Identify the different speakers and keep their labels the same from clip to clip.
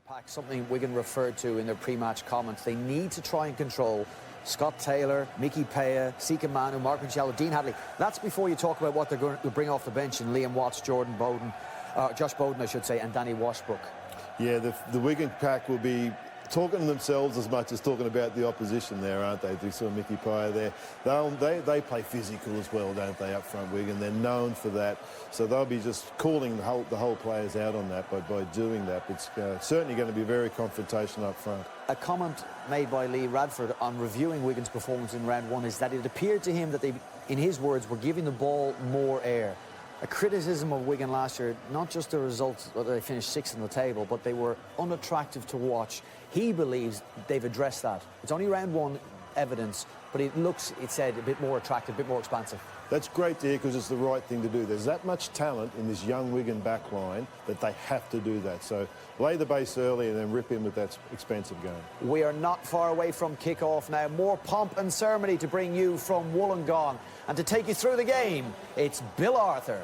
Speaker 1: Pack, something Wigan referred to in their pre-match comments. They need to try and control Scott Taylor, Mickey Paya, Sika Manu, Mark Michello, Dean Hadley. That's before you talk about what they're going to bring off the bench in Liam Watts, Jordan Bowden, Josh Bowden, I should say, and Danny Washbrook. Yeah,
Speaker 2: the Wigan pack will be talking to themselves as much as talking about the opposition there, aren't they? We saw Mickey Paya there. They play physical as well, don't they, up front, Wigan? They're known for that. So they'll be just calling the whole players out on that by doing that. It's certainly going to be very confrontational up front.
Speaker 1: A comment made by Lee Radford on reviewing Wigan's performance in round one is that it appeared to him that they, in his words, were giving the ball more air. A criticism of Wigan last year, not just the results that they finished sixth on the table, but they were unattractive to watch. He believes they've addressed that. It's only round one evidence, but it looks, it said, a bit more attractive, a bit more expansive.
Speaker 2: That's great to hear because it's the right thing to do. There's that much talent in this young Wigan back line that they have to do that. So lay the base early and then rip in with that expensive game.
Speaker 1: We are not far away from kick-off now. More pomp and ceremony to bring you from Wollongong. And to take you through the game, it's Bill Arthur.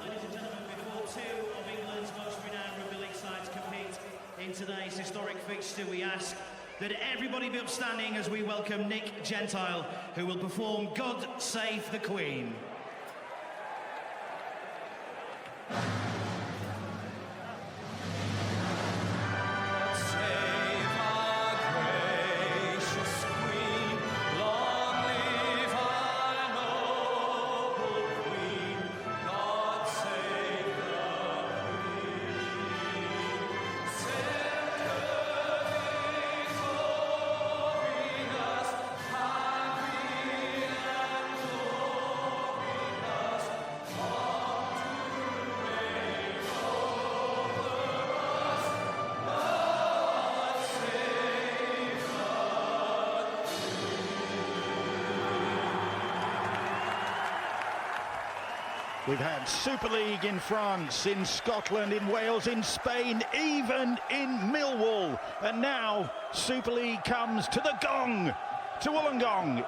Speaker 3: Ladies and gentlemen, before two of England's most renowned rugby league sides compete in today's historic fixture, we ask that everybody be upstanding as we welcome Nick Gentile, who will perform God Save the Queen.
Speaker 4: We've had Super League in France, in Scotland, in Wales, in Spain, even in Millwall. And now Super League comes to the Gong, to Wollongong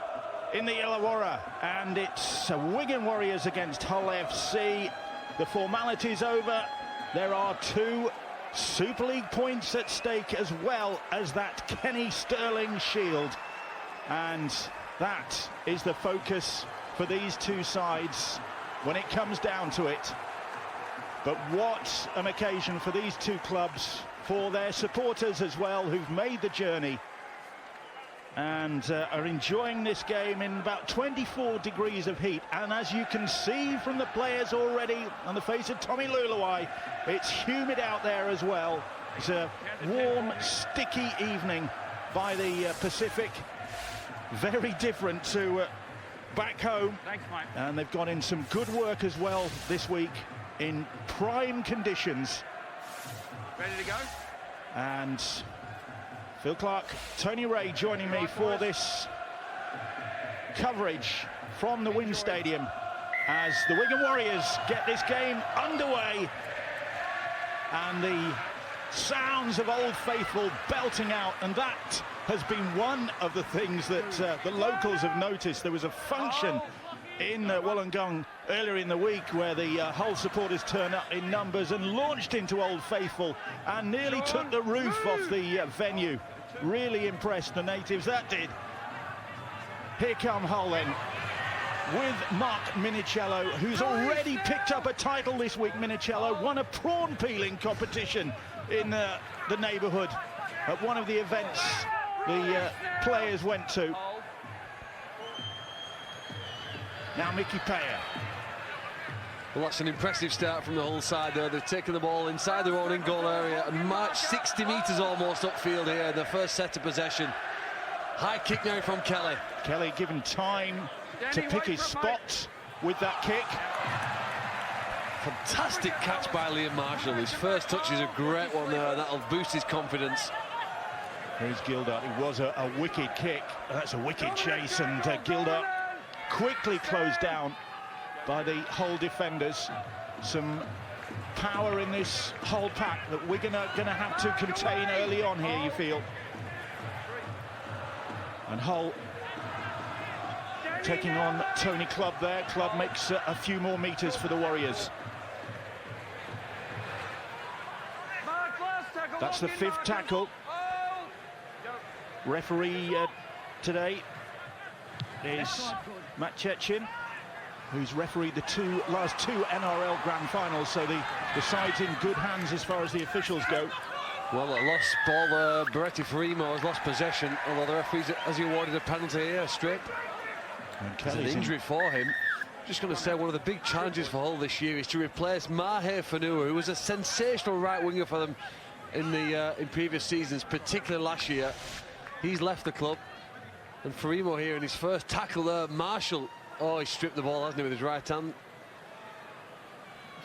Speaker 4: in the Illawarra. And it's Wigan Warriors against Hull FC. The formality's over. There are two Super League points at stake as well as that Kenny Sterling shield. And that is the focus for these two sides when it comes down to it. But what an occasion for these two clubs, for their supporters as well, who've made the journey and are enjoying this game in about 24 degrees of heat. And as you can see from the players already on the face of Tommy Luluai, it's humid out there as well. It's a warm, sticky evening by the Pacific. Very different to back home.
Speaker 5: Thanks, Mike.
Speaker 4: And they've got in some good work as well this week in prime conditions.
Speaker 5: Ready to go?
Speaker 4: And Phil Clark, Tony Ray joining me for this coverage from the Wynn Stadium as the Wigan Warriors get this game underway, and the sounds of Old Faithful belting out, and that has been one of the things that the locals have noticed. There was a function in Wollongong earlier in the week where the Hull supporters turned up in numbers and launched into Old Faithful and nearly took the roof off the venue. Really impressed the natives, that did. Here come Hull then, with Mark Michello, who's already picked up a title this week. Michello won a prawn peeling competition in the neighbourhood at one of the events the players went to. Now Mickey Paya.
Speaker 6: Well, that's an impressive start from the Hull side there. They've taken the ball inside their own in-goal area and marched 60 metres almost upfield here in the first set of possession. High kick now from Kelly.
Speaker 4: Kelly given time to pick his spot with that kick.
Speaker 6: Fantastic catch by Liam Marshall. His first touch is a great one there, and that'll boost his confidence.
Speaker 4: Here's Gildart. It was a wicked kick. That's a wicked chase, and Gildart quickly closed down by the Hull defenders. Some power in this Hull pack that Wigan are going to have to contain early on here, you feel. And Hull taking on Tony Clubb there. Clubb makes a few more meters for the Warriors. That's the 5th tackle. Referee today is Matt Chechin, who's refereed the last two NRL Grand Finals, so the side's in good hands as far as the officials go.
Speaker 6: Well, lost ball, Beretti Farimo has lost possession, although the referee has awarded a penalty here, strip. It's an injury for him. Just going to say one of the big challenges for Hull this year is to replace Mahe Fanua, who was a sensational right winger for them in previous seasons, particularly last year. He's left the club, and Farimo here in his first tackle there. Marshall, oh, he stripped the ball, hasn't he, with his right hand.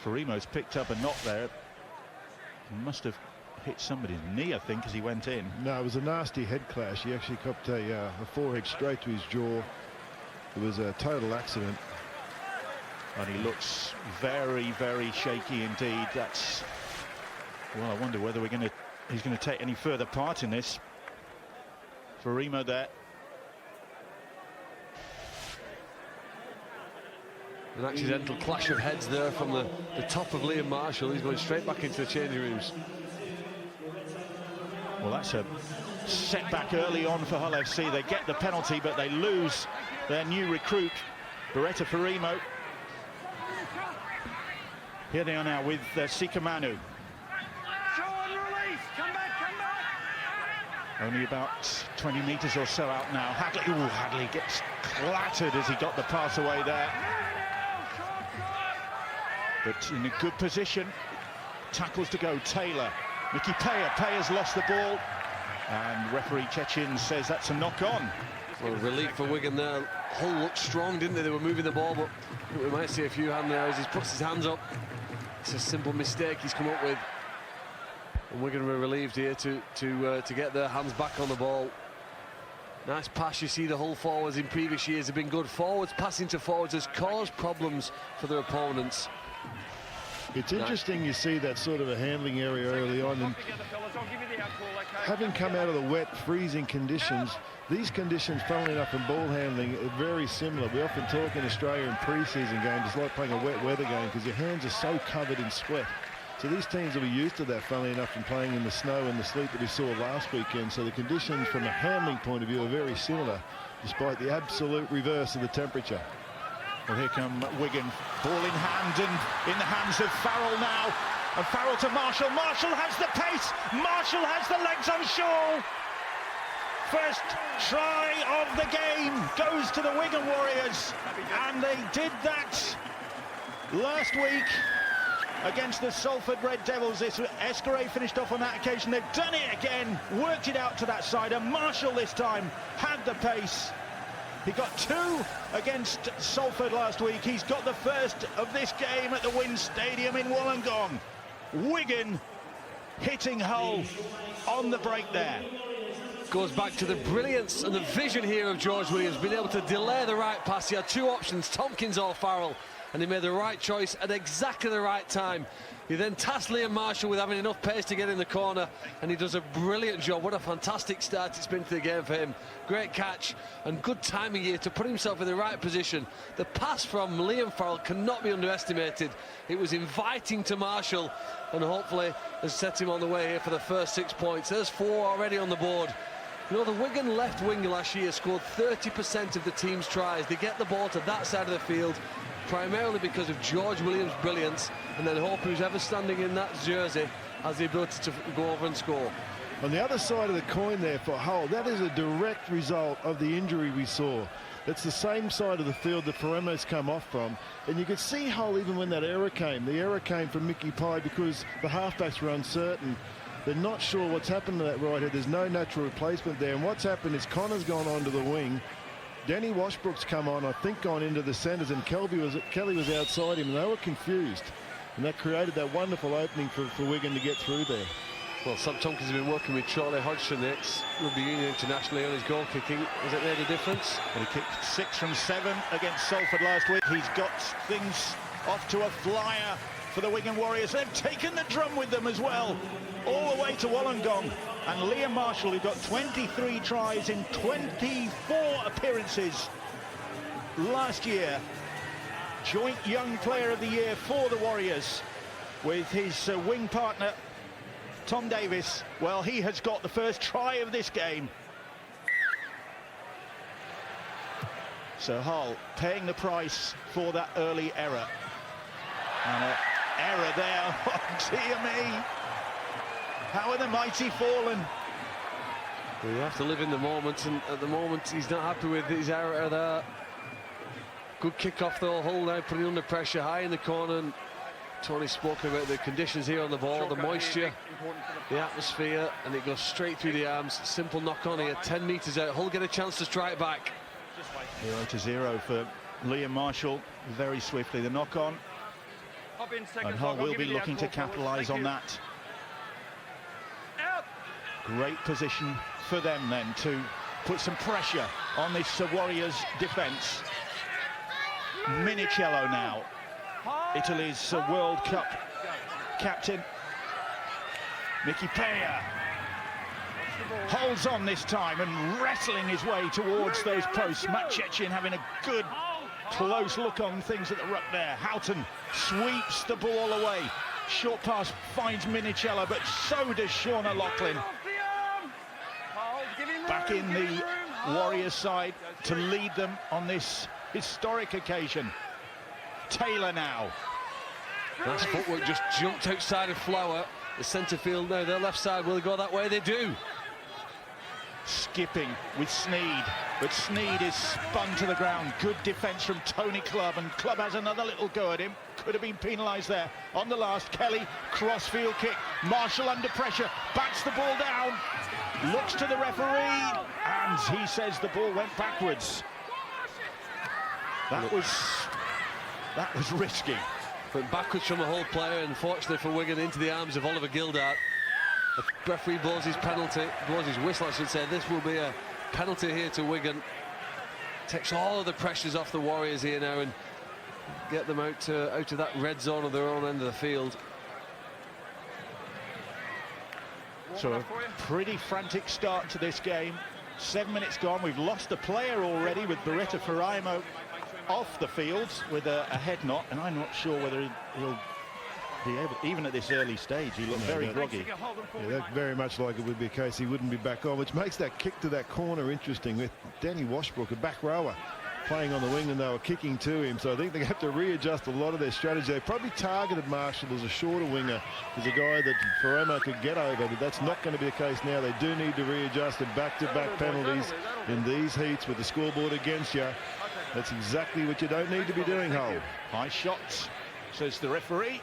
Speaker 4: Farimo's picked up a knock there. He must have hit somebody's knee, I think, as he went in.
Speaker 2: No, it was a nasty head clash. He actually copped a forehead straight to his jaw. It was a total accident.
Speaker 4: And he looks very, very shaky indeed. That's, well, I wonder whether he's going to take any further part in this. Farimo there.
Speaker 6: An accidental clash of heads there from the top of Liam Marshall. He's going straight back into the changing rooms.
Speaker 4: Well, that's a setback early on for Hull FC. They get the penalty, but they lose their new recruit, Beretta Farimo. Here they are now with Sika Manu. Only about 20 metres or so out now. Hadley gets clattered as he got the pass away there. But in a good position. Tackles to go, Taylor. Mickey Paya's lost the ball. And referee Chechin says that's a knock-on.
Speaker 6: Well, relief for Wigan there. Hull looked strong, didn't they? They were moving the ball, but we might see a few hand there as he puts his hands up. It's a simple mistake he's come up with. And Wigan were relieved here to get their hands back on the ball. Nice pass. You see the Hull forwards in previous years have been good. Forwards passing to forwards has caused problems for their opponents.
Speaker 2: It's interesting you see that sort of a handling area early on, and having come out of the wet, freezing conditions, these conditions, funnily enough, in ball handling are very similar. We often talk in Australia in pre-season games, it's like playing a wet weather game because your hands are so covered in sweat. So these teams will be used to that, funnily enough, from playing in the snow and the sleet that we saw last weekend. So the conditions from a handling point of view are very similar, despite the absolute reverse of the temperature.
Speaker 4: Well, here come Wigan, ball in hand and in the hands of Farrell now. And Farrell to Marshall. Marshall has the pace. Marshall has the legs on Shaw. First try of the game goes to the Wigan Warriors. And they did that last week against the Salford Red Devils. Escaré finished off on that occasion. They've done it again, worked it out to that side. And Marshall this time had the pace. He got 2 against Salford last week. He's got the first of this game at the Wind Stadium in Wollongong. Wigan hitting Hull on the break there.
Speaker 6: Goes back to the brilliance and the vision here of George Williams, being able to delay the right pass. He had 2 options, Tompkins or Farrell, and he made the right choice at exactly the right time. He then tasked Liam Marshall with having enough pace to get in the corner, and he does a brilliant job. What a fantastic start it's been to the game for him. Great catch and good timing here to put himself in the right position. The pass from Liam Farrell cannot be underestimated. It was inviting to Marshall, and hopefully has set him on the way here for the first 6 points. There's 4 already on the board. You know, the Wigan left winger last year scored 30% of the team's tries. They get the ball to that side of the field primarily because of George Williams' brilliance, and then hope who's ever standing in that jersey has the ability to go over and score.
Speaker 2: On the other side of the coin there for Hull, that is a direct result of the injury we saw. It's the same side of the field that Faremo's come off from, and you could see Hull even when that error came. The error came from Mickey Pye because the halfbacks were uncertain. They're not sure what's happened to that right head. There's no natural replacement there, and what's happened is Connor's gone onto the wing. Danny Washbrook's come on, I think, gone into the centres, and Kelly was outside him, and they were confused. And that created that wonderful opening for Wigan to get through there.
Speaker 6: Well, Sam Tompkins has been working with Charlie Hodgson, ex-rugby union internationally, on his goal kicking. Has it made a difference?
Speaker 4: Well, he kicked 6 from 7 against Salford last week. He's got things off to a flyer for the Wigan Warriors. They've taken the drum with them as well, all the way to Wollongong. And Liam Marshall, who got 23 tries in 24 appearances last year, joint young player of the year for the Warriors with his wing partner, Tom Davis. Well, he has got the first try of this game. So Hull paying the price for that early error. And an error there. Oh, dear me. How are the mighty fallen?
Speaker 6: Well, you have to live in the moment, and at the moment he's not happy with his error there. Good kick-off though, Hull now putting under pressure, high in the corner. And Tony spoke about the conditions here on the ball, the moisture, the atmosphere, and it goes straight through the arms. Simple knock-on here, 10 metres out. Hull get a chance to strike back.
Speaker 4: 0-0 for Liam Marshall, very swiftly the knock-on. And Hull will be looking to capitalise on that. Great position for them then to put some pressure on this Warriors defence. Minicello now, Italy's World Cup captain. Mickey Paya holds on this time and wrestling his way towards those posts. Matt Chechin having a good close look on things at the ruck there. Houghton sweeps the ball away. Short pass finds Minicello, but so does Sean O'Loughlin. Back in the Warriors side to lead them on this historic occasion. Taylor now.
Speaker 6: Nice footwork, just jumped outside of Flower. The centre field now, their left side, will go that way? They do.
Speaker 4: Skipping with Sneed, but Sneed is spun to the ground. Good defence from Tony Clubb, and Clubb has another little go at him. Could have been penalised there on the last. Kelly, crossfield kick. Marshall under pressure, bats the ball down, looks to the referee, and he says the ball went backwards. That was risky.
Speaker 6: Went backwards from a Hull player, and fortunately for Wigan, into the arms of Oliver Gildart. The referee blows his penalty, blows his whistle, I should say. This will be a penalty here to Wigan. Takes all of the pressures off the Warriors here now and get them out of that red zone of their own end of the field.
Speaker 4: So a pretty frantic start to this game. 7 minutes gone. We've lost a player already with Beretta Faraimo off the field with a head knot, and I'm not sure whether he'll be able, even at this early stage. He looked very groggy.
Speaker 2: Yeah, that very much like it would be a case he wouldn't be back on, which makes that kick to that corner interesting with Danny Washbrook, a back rower, playing on the wing, and they were kicking to him. So I think they have to readjust a lot of their strategy. They probably targeted Marshall as a shorter winger, as a guy that Faraimo could get over, but that's not going to be the case now. They do need to readjust, and back-to-back penalties in these heats with the scoreboard against you. That's exactly what you don't need to be doing, Hull.
Speaker 4: High shots, says the referee.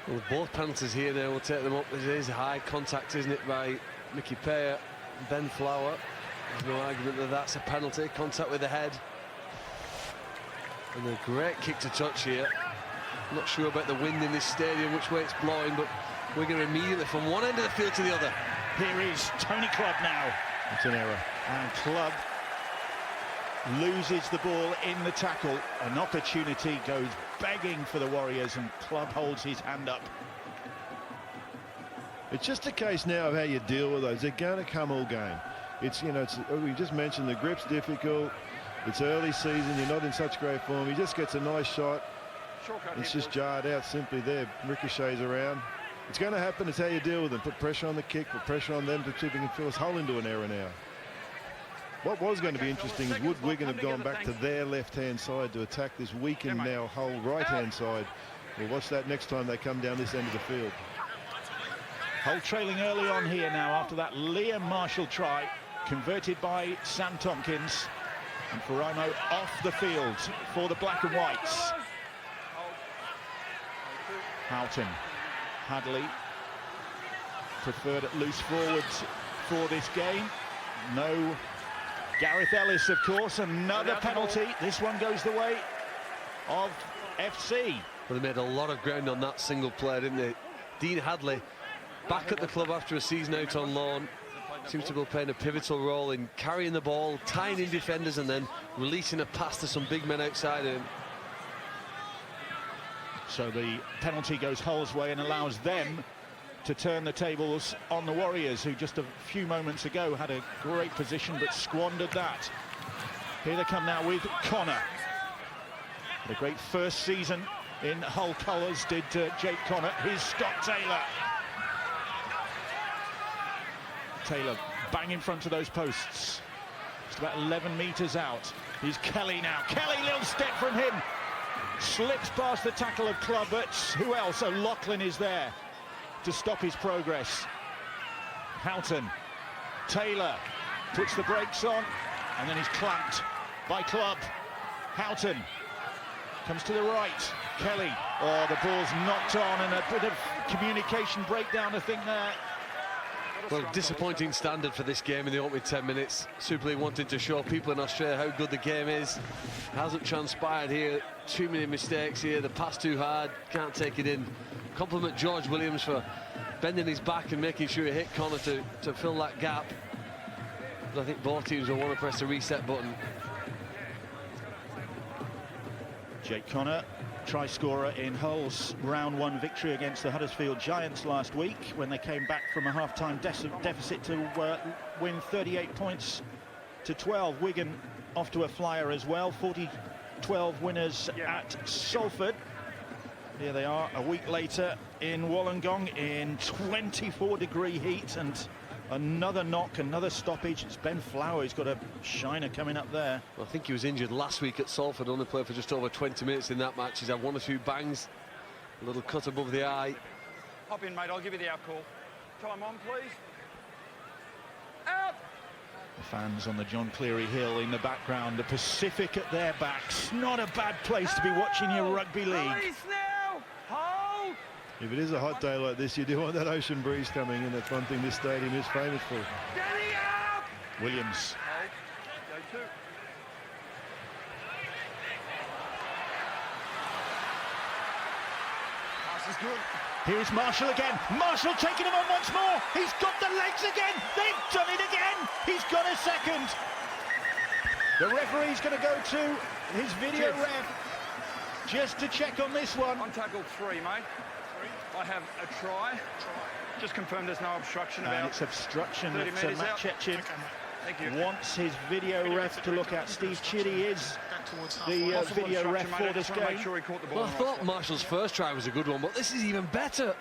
Speaker 6: Well, both penalties here now will take them up. It is high contact, isn't it, by Mickey Paya, Ben Flower. There's no argument that that's a penalty. Contact with the head. And a great kick to touch here. I'm not sure about the wind in this stadium, which way it's blowing, but Wigan immediately from one end of the field to the other.
Speaker 4: Here is Tony Clubb now.
Speaker 2: It's an error.
Speaker 4: And Clubb loses the ball in the tackle. An opportunity goes begging for the Warriors, and Clubb holds his hand up.
Speaker 2: It's just a case now of how you deal with those. They're going to come all game. It's, you know, we just mentioned the grip's difficult. It's early season. You're not in such great form. He just gets a nice shot. It's just jarred out simply there. Ricochets around. It's going to happen. It's how you deal with them. Put pressure on the kick, put pressure on them to see if we can force Hull into an error now. What was going to be interesting is would Wigan have gone back to their left-hand side to attack this weakened now Hull right-hand side? We'll watch that next time they come down this end of the field.
Speaker 4: Hull trailing early on here now after that Liam Marshall try, converted by Sam Tompkins. And Faraimo off the field for the black and whites. Houghton. Hadley preferred at loose forwards for this game. No Gareth Ellis, of course. Another penalty. This one goes the way of FC.
Speaker 6: Well, they made a lot of ground on that single play, didn't they? Dean Hadley, back at the club after a season out on loan, seems to be playing a pivotal role in carrying the ball, tying in defenders, and then releasing a pass to some big men outside him.
Speaker 4: So the penalty goes Hull's way and allows them to turn the tables on the Warriors, who just a few moments ago had a great position but squandered that. Here they come now with Connor. The great first season in Hull colours did Jake Connor. Here's Scott Taylor. Taylor bang in front of those posts. Just about 11 metres out. Here's Kelly now. Kelly, little step from him. Slips past the tackle of Clubb, but who else? Oh, Lachlan is there to stop his progress. Houghton. Taylor puts the brakes on, and then he's clamped by Clubb. Houghton comes to the right. Kelly. Oh, the ball's knocked on, and a bit of communication breakdown, I think, there.
Speaker 6: Well, disappointing standard for this game in the opening 10 minutes. Super League wanting to show people in Australia how good the game is. Hasn't transpired here. Too many mistakes here. The pass too hard. Can't take it in. Compliment George Williams for bending his back and making sure he hit Connor to fill that gap. But I think both teams will want to press the reset button.
Speaker 4: Jake Connor, try scorer in Hull's round 1 victory against the Huddersfield Giants last week, when they came back from a half-time deficit to win 38 points to 12. Wigan off to a flyer as well, 40-12 winners at Salford. Here they are a week later in Wollongong in 24-degree heat, and another knock, another stoppage. It's Ben Flower who's got a shiner coming up there.
Speaker 6: Well, I think he was injured last week at Salford, only played for just over 20 minutes in that match. He's had 1 or 2 bangs, a little cut above the eye.
Speaker 5: Hop in, mate. I'll give you the out call. Time on, please. Out!
Speaker 4: The fans on the John Cleary Hill in the background, the Pacific at their backs. Not a bad place to be watching your rugby league.
Speaker 5: Release now! Hold!
Speaker 2: If it is a hot day like this, you do want that ocean breeze coming in. That's one thing this stadium is famous for.
Speaker 5: Steady out!
Speaker 4: Williams.
Speaker 5: Hold. Go 2. Pass is good.
Speaker 4: Here's Marshall again. Marshall taking him on once more. He's got the legs again. They've done it again. He's got a second. The referee's going to go to his video ref just to check on this one.
Speaker 5: On tackle 3, mate. 3. I have a try. Just confirm there's no obstruction
Speaker 4: And
Speaker 5: about.
Speaker 4: it's obstruction
Speaker 5: 30
Speaker 4: that
Speaker 5: metres
Speaker 4: Matt
Speaker 5: out.
Speaker 4: Chechin
Speaker 5: Thank you.
Speaker 4: wants his video ref to look at. Steve Chitty is the
Speaker 5: Possible
Speaker 4: video ref
Speaker 5: obstruction, mate.
Speaker 4: for
Speaker 5: I
Speaker 4: this
Speaker 5: just want to
Speaker 4: game.
Speaker 5: make sure he caught the ball.
Speaker 6: Well, I
Speaker 5: in the
Speaker 6: thought
Speaker 5: right
Speaker 6: Marshall's first try was a good one, but this is even better.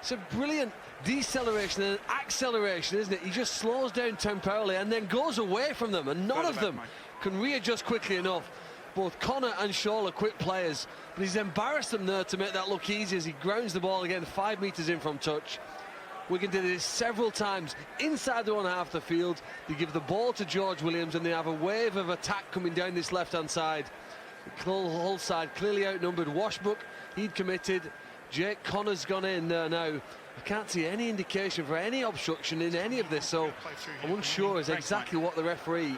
Speaker 6: It's a brilliant deceleration and acceleration, isn't it? He just slows down temporarily and then goes away from them, and none
Speaker 5: Further
Speaker 6: of
Speaker 5: back,
Speaker 6: them
Speaker 5: mate.
Speaker 6: can readjust quickly enough. Both Connor and Shaw are quick players, but he's embarrassed them there to make that look easy as he grounds the ball again 5 metres in from touch. Wigan did this several times inside their own half of the field. They give the ball to George Williams and they have a wave of attack coming down this left-hand side. The Hull side clearly outnumbered. Washbrook, he'd committed. Jake Connor's gone in there now. I can't see any indication for any obstruction in any of this, so I'm unsure as exactly what the referee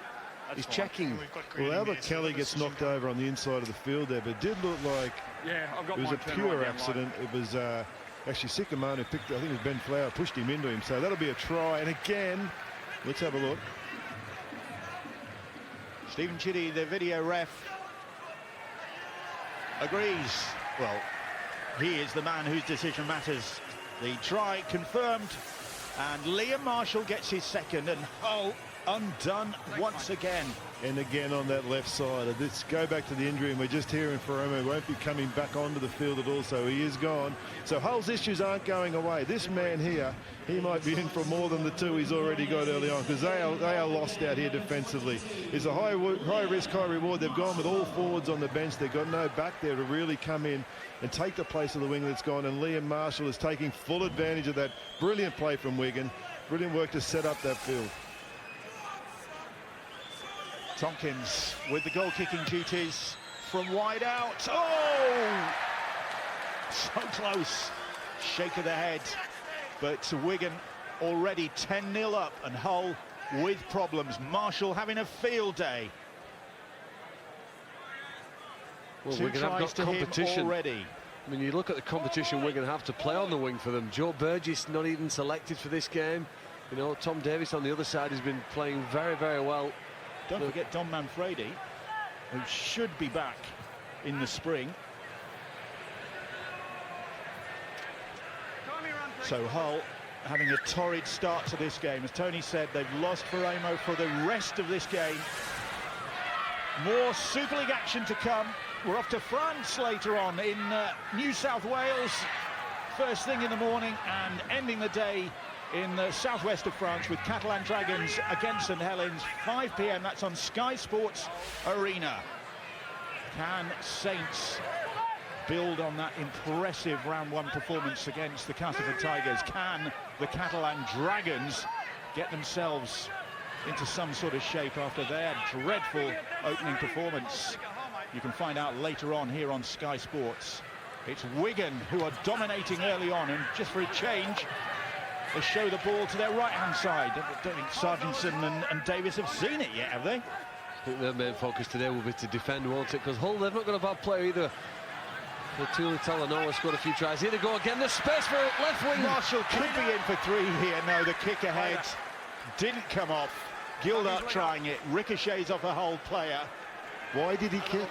Speaker 6: is checking.
Speaker 2: Well, Albert Kelly gets knocked over on the inside of the field there, but it did look like
Speaker 5: Yeah, I've got
Speaker 2: it was
Speaker 5: mine
Speaker 2: a
Speaker 5: turned
Speaker 2: pure
Speaker 5: right down
Speaker 2: accident. It was actually Sycamore who picked, I think it was Ben Flower, pushed him into him. So that'll be a try. And again, let's have a look.
Speaker 4: Stephen Chitty, the video ref, agrees. Well, he is the man whose decision matters. The try confirmed, and Liam Marshall gets his second, and Hull undone once again.
Speaker 2: And again on that left side. Let's go back to the injury, and we're just hearing Faroma won't be coming back onto the field at all, so he is gone. So Hull's issues aren't going away. This man here, he might be in for more than the 2 he's already got early on, because they are lost out here defensively. It's a high risk, high reward. They've gone with all forwards on the bench. They've got no back there to really come in and take the place of the wing that's gone, and Liam Marshall is taking full advantage of that. Brilliant play from Wigan. Brilliant work to set up that field.
Speaker 4: Tompkins with the goal-kicking duties from wide out. Oh! So close. Shake of the head. But Wigan already 10-0 up, and Hull with problems. Marshall having a field day.
Speaker 6: Well,
Speaker 4: 2
Speaker 6: Wigan have
Speaker 4: tries
Speaker 6: got
Speaker 4: to him
Speaker 6: competition
Speaker 4: already.
Speaker 6: I mean, you look at the competition Wigan have to play on the wing for them. Joe Burgess not even selected for this game. You know, Tom Davis on the other side has been playing very, very well.
Speaker 4: Don't forget Don Manfredi, who should be back in the spring. So Hull having a torrid start to this game. As Tony said, they've lost Veremo for the rest of this game. More Super League action to come. We're off to France later on in New South Wales, first thing in the morning, and ending the day in the southwest of France with Catalan Dragons against St Helens, 5 p.m. That's on Sky Sports Arena. Can Saints build on that impressive round one performance against the Castleford Tigers? Can the Catalan Dragons get themselves into some sort of shape after their dreadful opening performance? You can find out later on here on Sky Sports. It's Wigan who are dominating early on, and just for a change, they show the ball to their right-hand side. I don't think Sargentson and Davis have seen it yet, have they?
Speaker 6: I think their main focus today will be to defend, won't it? Because Hull, they've not got a bad player either. Tuli Talanoa scored a few tries. Here they go again. There's space for left wing.
Speaker 4: Marshall could be in for 3 here. No, the kick ahead didn't come off. Gildart trying it. Ricochets off a Hull player.
Speaker 2: Why did he kick?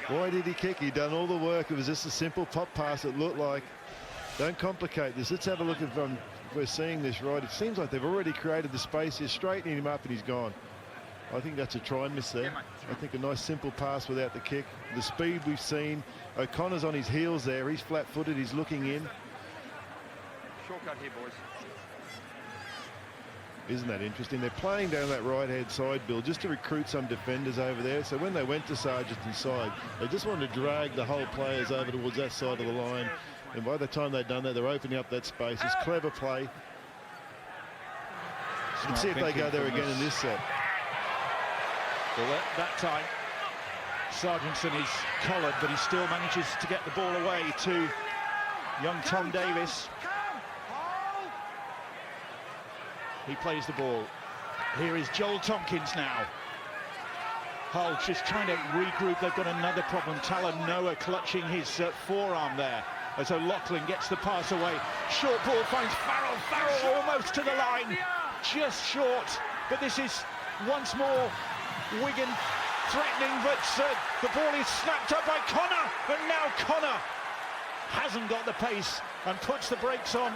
Speaker 2: Why did he kick? He'd done all the work. It was just a simple pop pass, it looked like. Don't complicate this. Let's have a look at if we're seeing this right. It seems like they've already created the space here, straightening him up, and he's gone. I think that's a try and miss there. I think a nice simple pass without the kick. The speed we've seen. O'Connor's on his heels there. He's flat-footed. He's looking in.
Speaker 5: Shortcut here, boys.
Speaker 2: Isn't that interesting? They're playing down that right-hand side, Bill, just to recruit some defenders over there. So when they went to Sargent's side, they just wanted to drag the whole players over towards that side of the line. And by the time they'd done that, they're opening up that space. It's clever play. Let's see if they go there again in this set.
Speaker 4: Well, that time, Sargentson is collared, but he still manages to get the ball away to young Tom Davis. He plays the ball. Here is Joel Tompkins now. Hull just trying to regroup. They've got another problem. Talanoa clutching his forearm there as O'Loughlin gets the pass away. Short ball finds Farrell. Farrell almost to the line. Just short. But this is once more Wigan threatening, but the ball is snapped up by Connor. And now Connor hasn't got the pace and puts the brakes on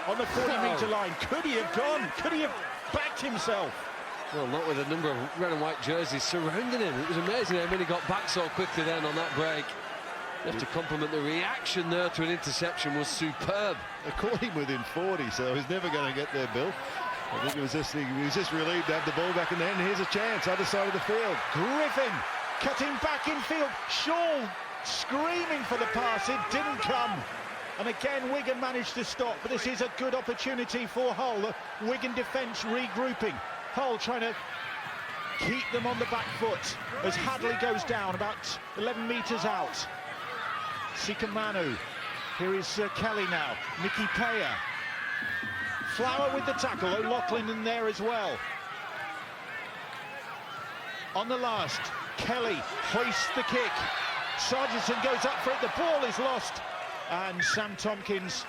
Speaker 4: the 40-metre line. Could he have gone? Could he have backed himself?
Speaker 6: Well, not with a number of red and white jerseys surrounding him. It was amazing how many got back so quickly then on that break. You have to compliment the reaction there to an interception was superb.
Speaker 2: They caught him within 40, so he's never going to get there, Bill. I think he was just relieved to have the ball back in there, and here's a chance, other side of the field.
Speaker 4: Griffin cutting back in field. Shaw screaming for the pass. It didn't come. And again, Wigan managed to stop, but this is a good opportunity for Hull. The Wigan defence regrouping. Hull trying to keep them on the back foot as Hadley goes down about 11 metres out. Sikamanu. Here is Kelly now. Mickey Paya. Flower with the tackle. O'Loughlin in there as well. On the last, Kelly hoists the kick. Sargentson goes up for it. The ball is lost. And Sam Tompkins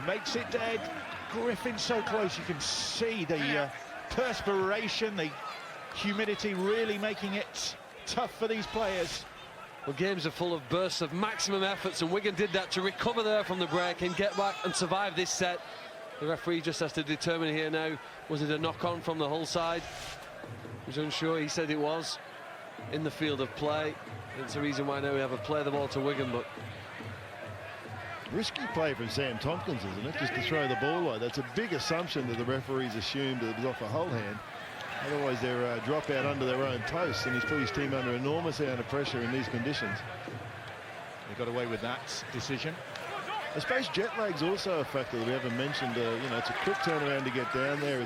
Speaker 4: makes it dead. Griffin so close. You can see the perspiration, the humidity really making it tough for these players.
Speaker 6: Well, games are full of bursts of maximum efforts, and Wigan did that to recover there from the break and get back and survive this set. The referee just has to determine here now, was it a knock-on from the Hull side? He was unsure. He said it was in the field of play. It's the reason why now we have a play the ball to Wigan, but
Speaker 2: risky play from Sam Tompkins, isn't it? Just to throw the ball like that's a big assumption that the referees assumed it was off a Hull hand. Otherwise, they're drop out under their own post, and he's put his team under enormous amount of pressure in these conditions.
Speaker 4: They got away with that decision.
Speaker 2: I suppose jet lag's also a factor that we haven't mentioned. You know, it's a quick turnaround to get down there.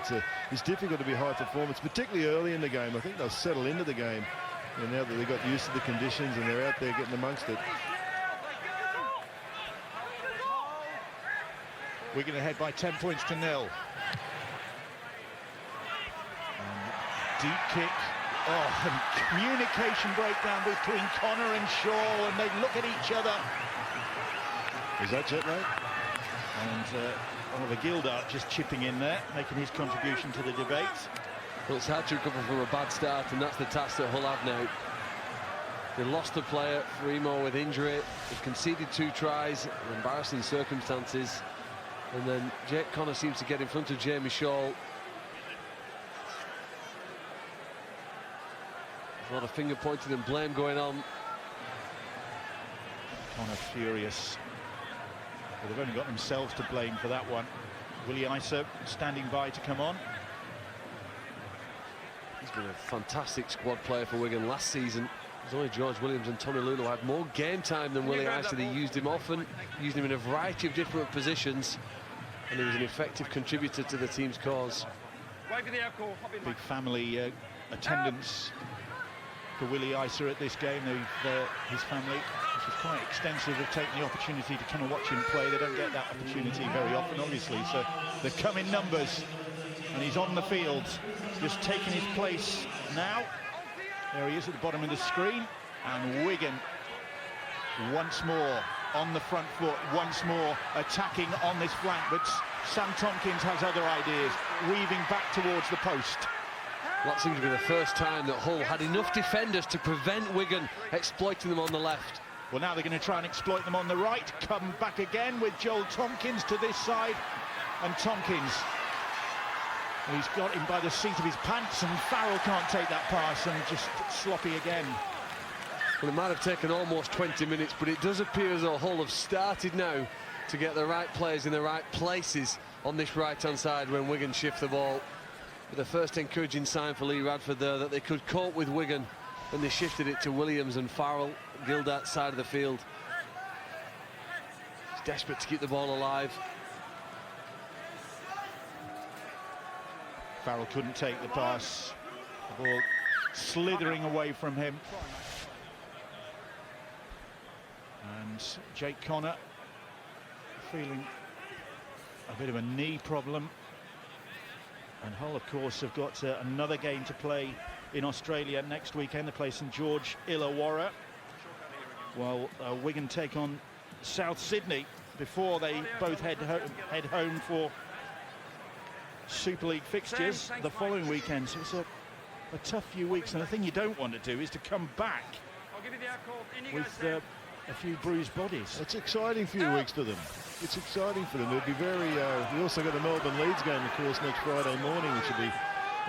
Speaker 2: It's difficult to be high performance, particularly early in the game. I think they'll settle into the game, and now that they've got used to the conditions and they're out there getting amongst it.
Speaker 4: Wigan ahead by 10 points to 0. Deep kick. Oh, and communication breakdown between Connor and Shaw, and they look at each other.
Speaker 2: Is that jet lag?
Speaker 4: And Oliver Gildart just chipping in there, making his contribution to the debate.
Speaker 6: well, it's hard to recover from a bad start, and that's the task that Hull have now. They lost a player, Veremo, with injury. They've conceded 2 tries in embarrassing circumstances. And then Jake Connor seems to get in front of Jamie Shaw. A lot of finger pointing and blame going on.
Speaker 4: Connor furious. But they've only got themselves to blame for that one. Willie Isa standing by to come on.
Speaker 6: He's been a fantastic squad player for Wigan last season. There's only George Williams and Tommy Lulu had more game time than Willie Isa. They used him often, used him in a variety of different positions, and he was an effective contributor to the team's cause.
Speaker 4: Big family attendance for Willie Isa at this game. His family, which was quite extensive, have taken the opportunity to come and watch him play. They don't get that opportunity very often, obviously, so they come in numbers, and he's on the field, just taking his place now. There he is at the bottom of the screen, and Wigan once more on the front foot, once more attacking on this flank, but Sam Tompkins has other ideas, weaving back towards the post.
Speaker 6: That seems to be the first time that Hull had enough defenders to prevent Wigan exploiting them on the left.
Speaker 4: Well, now they're going to try and exploit them on the right. Come back again with Joel Tompkins to this side, and Tompkins, he's got him by the seat of his pants, and Farrell can't take that pass, and just sloppy again.
Speaker 6: Well, it might have taken almost 20 minutes, but it does appear as though Hull have started now to get the right players in the right places on this right-hand side when Wigan shift the ball. With the first encouraging sign for Lee Radford there that they could cope with Wigan when they shifted it to Williams and Farrell, Gildart's side of the field. He's desperate to keep the ball alive.
Speaker 4: Farrell couldn't take the pass. The ball slithering away from him. And Jake Connor feeling a bit of a knee problem. And Hull, of course, have got another game to play in Australia next weekend. They play St George Illawarra, while Wigan take on South Sydney before they both head home for Super League fixtures the following weekend. So it's a tough few weeks, and the thing you don't want to do is to come back with a few bruised bodies.
Speaker 2: It's an exciting few weeks for them. It's exciting for them. It'll be very... we also got the Melbourne Leeds game, of course, next Friday morning, which will be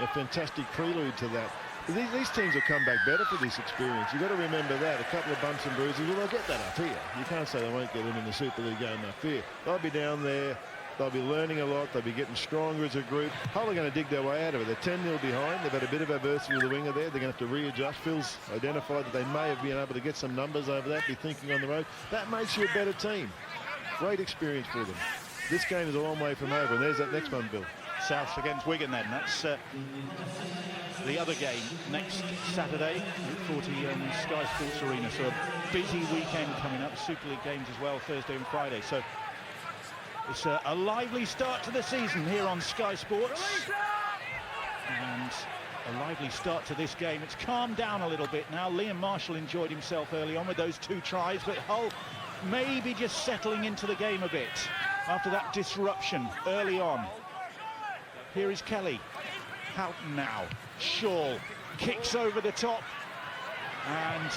Speaker 2: a fantastic prelude to that. But these teams will come back better for this experience. You've got to remember that. A couple of bumps and bruises, well, they'll get that up here. You can't say they won't get it in the Super League game up here. They'll be down there. They'll be learning a lot. They'll be getting stronger as a group. Hull are going to dig their way out of it. They're 10-0 behind. They've had a bit of adversity with the winger there. They're going to have to readjust. Phil's identified that they may have been able to get some numbers over that, be thinking on the road. That makes you a better team. Great experience for them. This game is a long way from over, and there's that next one, Bill.
Speaker 4: South against Wigan then. That's the other game next Saturday at 40 Sky Sports Arena. So a busy weekend coming up. Super League games as well, Thursday and Friday. So it's a lively start to the season here on Sky Sports. And a lively start to this game. It's calmed down a little bit now. Liam Marshall enjoyed himself early on with those 2 tries, but Hull maybe just settling into the game a bit after that disruption early on. Here is Kelly. Houghton now. Shaw kicks over the top. And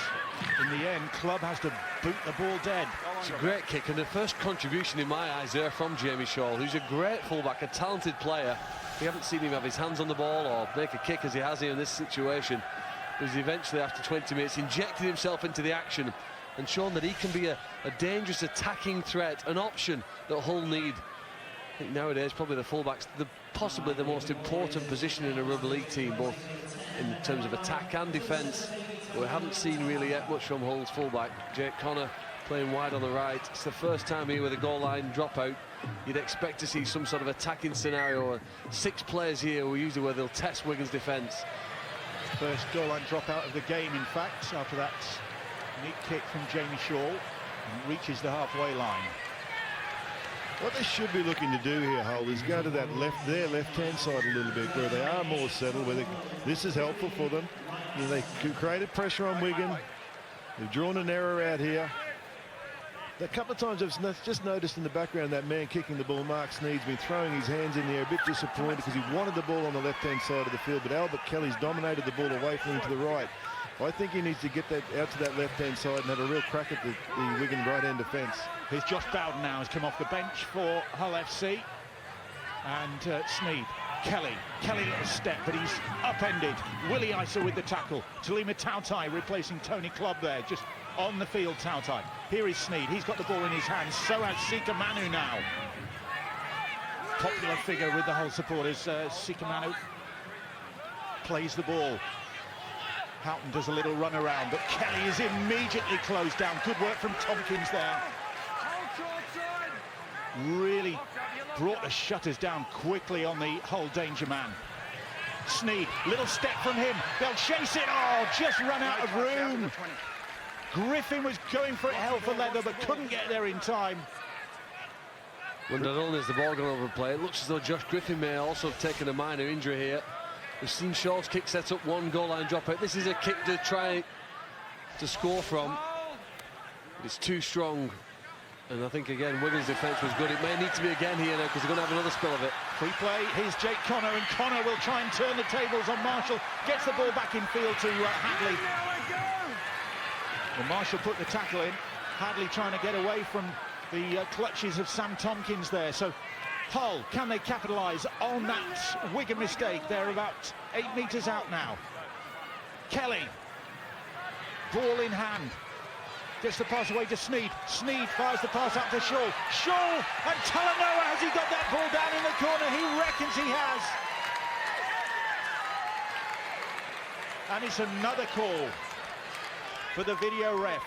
Speaker 4: in the end, Clubb has to boot the ball dead.
Speaker 6: It's a great kick, and the first contribution in my eyes there from Jamie Shaw, who's a great fullback, a talented player. We haven't seen him have his hands on the ball or make a kick as he has here in this situation. But he's eventually, after 20 minutes, injected himself into the action and shown that he can be a dangerous attacking threat, an option that Hull need. I think nowadays probably the fullback's possibly the most important position in a rugby league team, both in terms of attack and defence. But we haven't seen really yet much from Hull's fullback. Jake Connor playing wide on the right. It's the first time here with a goal line dropout. You'd expect to see some sort of attacking scenario. 6 players here were usually where they'll test Wigan's defence.
Speaker 4: First goal line dropout of the game, in fact, after that neat kick from Jamie Shaw, and reaches the halfway line.
Speaker 2: What they should be looking to do here, Hull, is go to that left-hand side a little bit, where they are more settled, where this is helpful for them. You know, they created pressure on Wigan. They've drawn an error out here. A couple of times I've just noticed in the background that man kicking the ball, Mark Sneed's been throwing his hands in the air, a bit disappointed because he wanted the ball on the left-hand side of the field, but Albert Kelly's dominated the ball away from him to the right. I think he needs to get that out to that left-hand side and have a real crack at the Wigan right-hand defence.
Speaker 4: Here's Josh Bowden now, has come off the bench for Hull FC. And Sneed. Kelly little step, but he's upended. Willie Isa with the tackle. Talima Tautai replacing Tony Clubb there, just on the field. Tautai. Here is Sneed. He's got the ball in his hands. So has Sika Manu now. Popular figure with the Hull supporters. Sika Manu plays the ball. Houghton does a little run around, but Kelly is immediately closed down. Good work from Tompkins there. Really brought the shutters down quickly on the Hull danger man. Sneed, little step from him. They'll chase it. Oh, just run out of room. Griffin was going for it hell for leather, but couldn't get there in time.
Speaker 6: Well, not only is the ball gone over play, it looks as though Josh Griffin may also have taken a minor injury here. We've seen Shaw's kick set up one goal line dropout. This is a kick to try to score from. It's too strong. And I think, again, Wigan's defence was good. It may need to be again here now because they're going to have another spill of it.
Speaker 4: Free play, here's Jake Connor, and Connor will try and turn the tables on Marshall. Gets the ball back in field to Hadley. Well, Marshall put the tackle in. Hadley trying to get away from the clutches of Sam Tompkins there. So Hull, can they capitalise on that Wigan mistake? They're about 8 metres out now. Kelly, ball in hand. Gets the pass away to Sneed. Sneed fires the pass out to Shaw. Shaw, and Talanoa, has he got that ball down in the corner? He reckons he has. And it's another call for the video ref.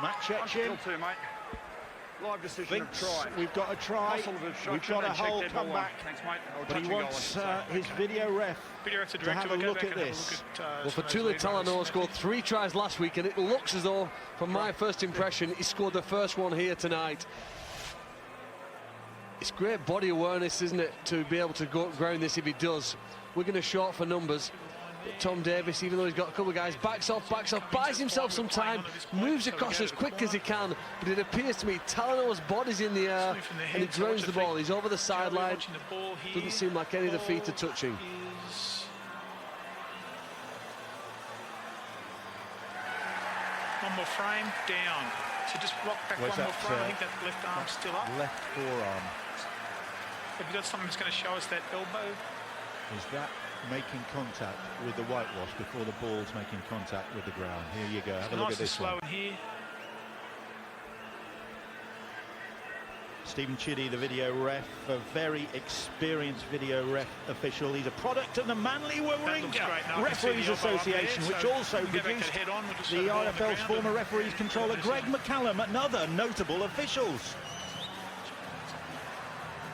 Speaker 4: Matt Chechin.
Speaker 5: Still two, mate. Live decision of try.
Speaker 4: We've got a try. We've got a Hull comeback.
Speaker 5: Thanks, mate.
Speaker 4: But he wants his video ref to have a look at this.
Speaker 6: Well, Fatula Talanoa scored 3 tries last week, and it looks as though, from my first impression, he scored the first one here tonight. It's great body awareness, isn't it, to be able to go ground this if he does. We're going to short for numbers. But Tom Davis, even though he's got a couple of guys, backs off, buys himself some time, moves across as quick as he can, but it appears to me Talanoa's body's in the air and he grounds the ball. He's over the sideline. Doesn't seem like any of the feet are touching.
Speaker 7: One more frame, down. So just rock back one more frame. I think that left arm's still up.
Speaker 4: Left forearm.
Speaker 7: Have you got something that's going to show us that elbow?
Speaker 4: Is that making contact with the whitewash before the ball's making contact with the ground? Here you go, have a look at this one.
Speaker 7: Nice and slow in here.
Speaker 4: Stephen Chiddy, the video ref, a very experienced video ref official. He's a product of the Manly Warringah Referees Association, which also produced the RFL's former referees controller Greg McCallum, another notable officials.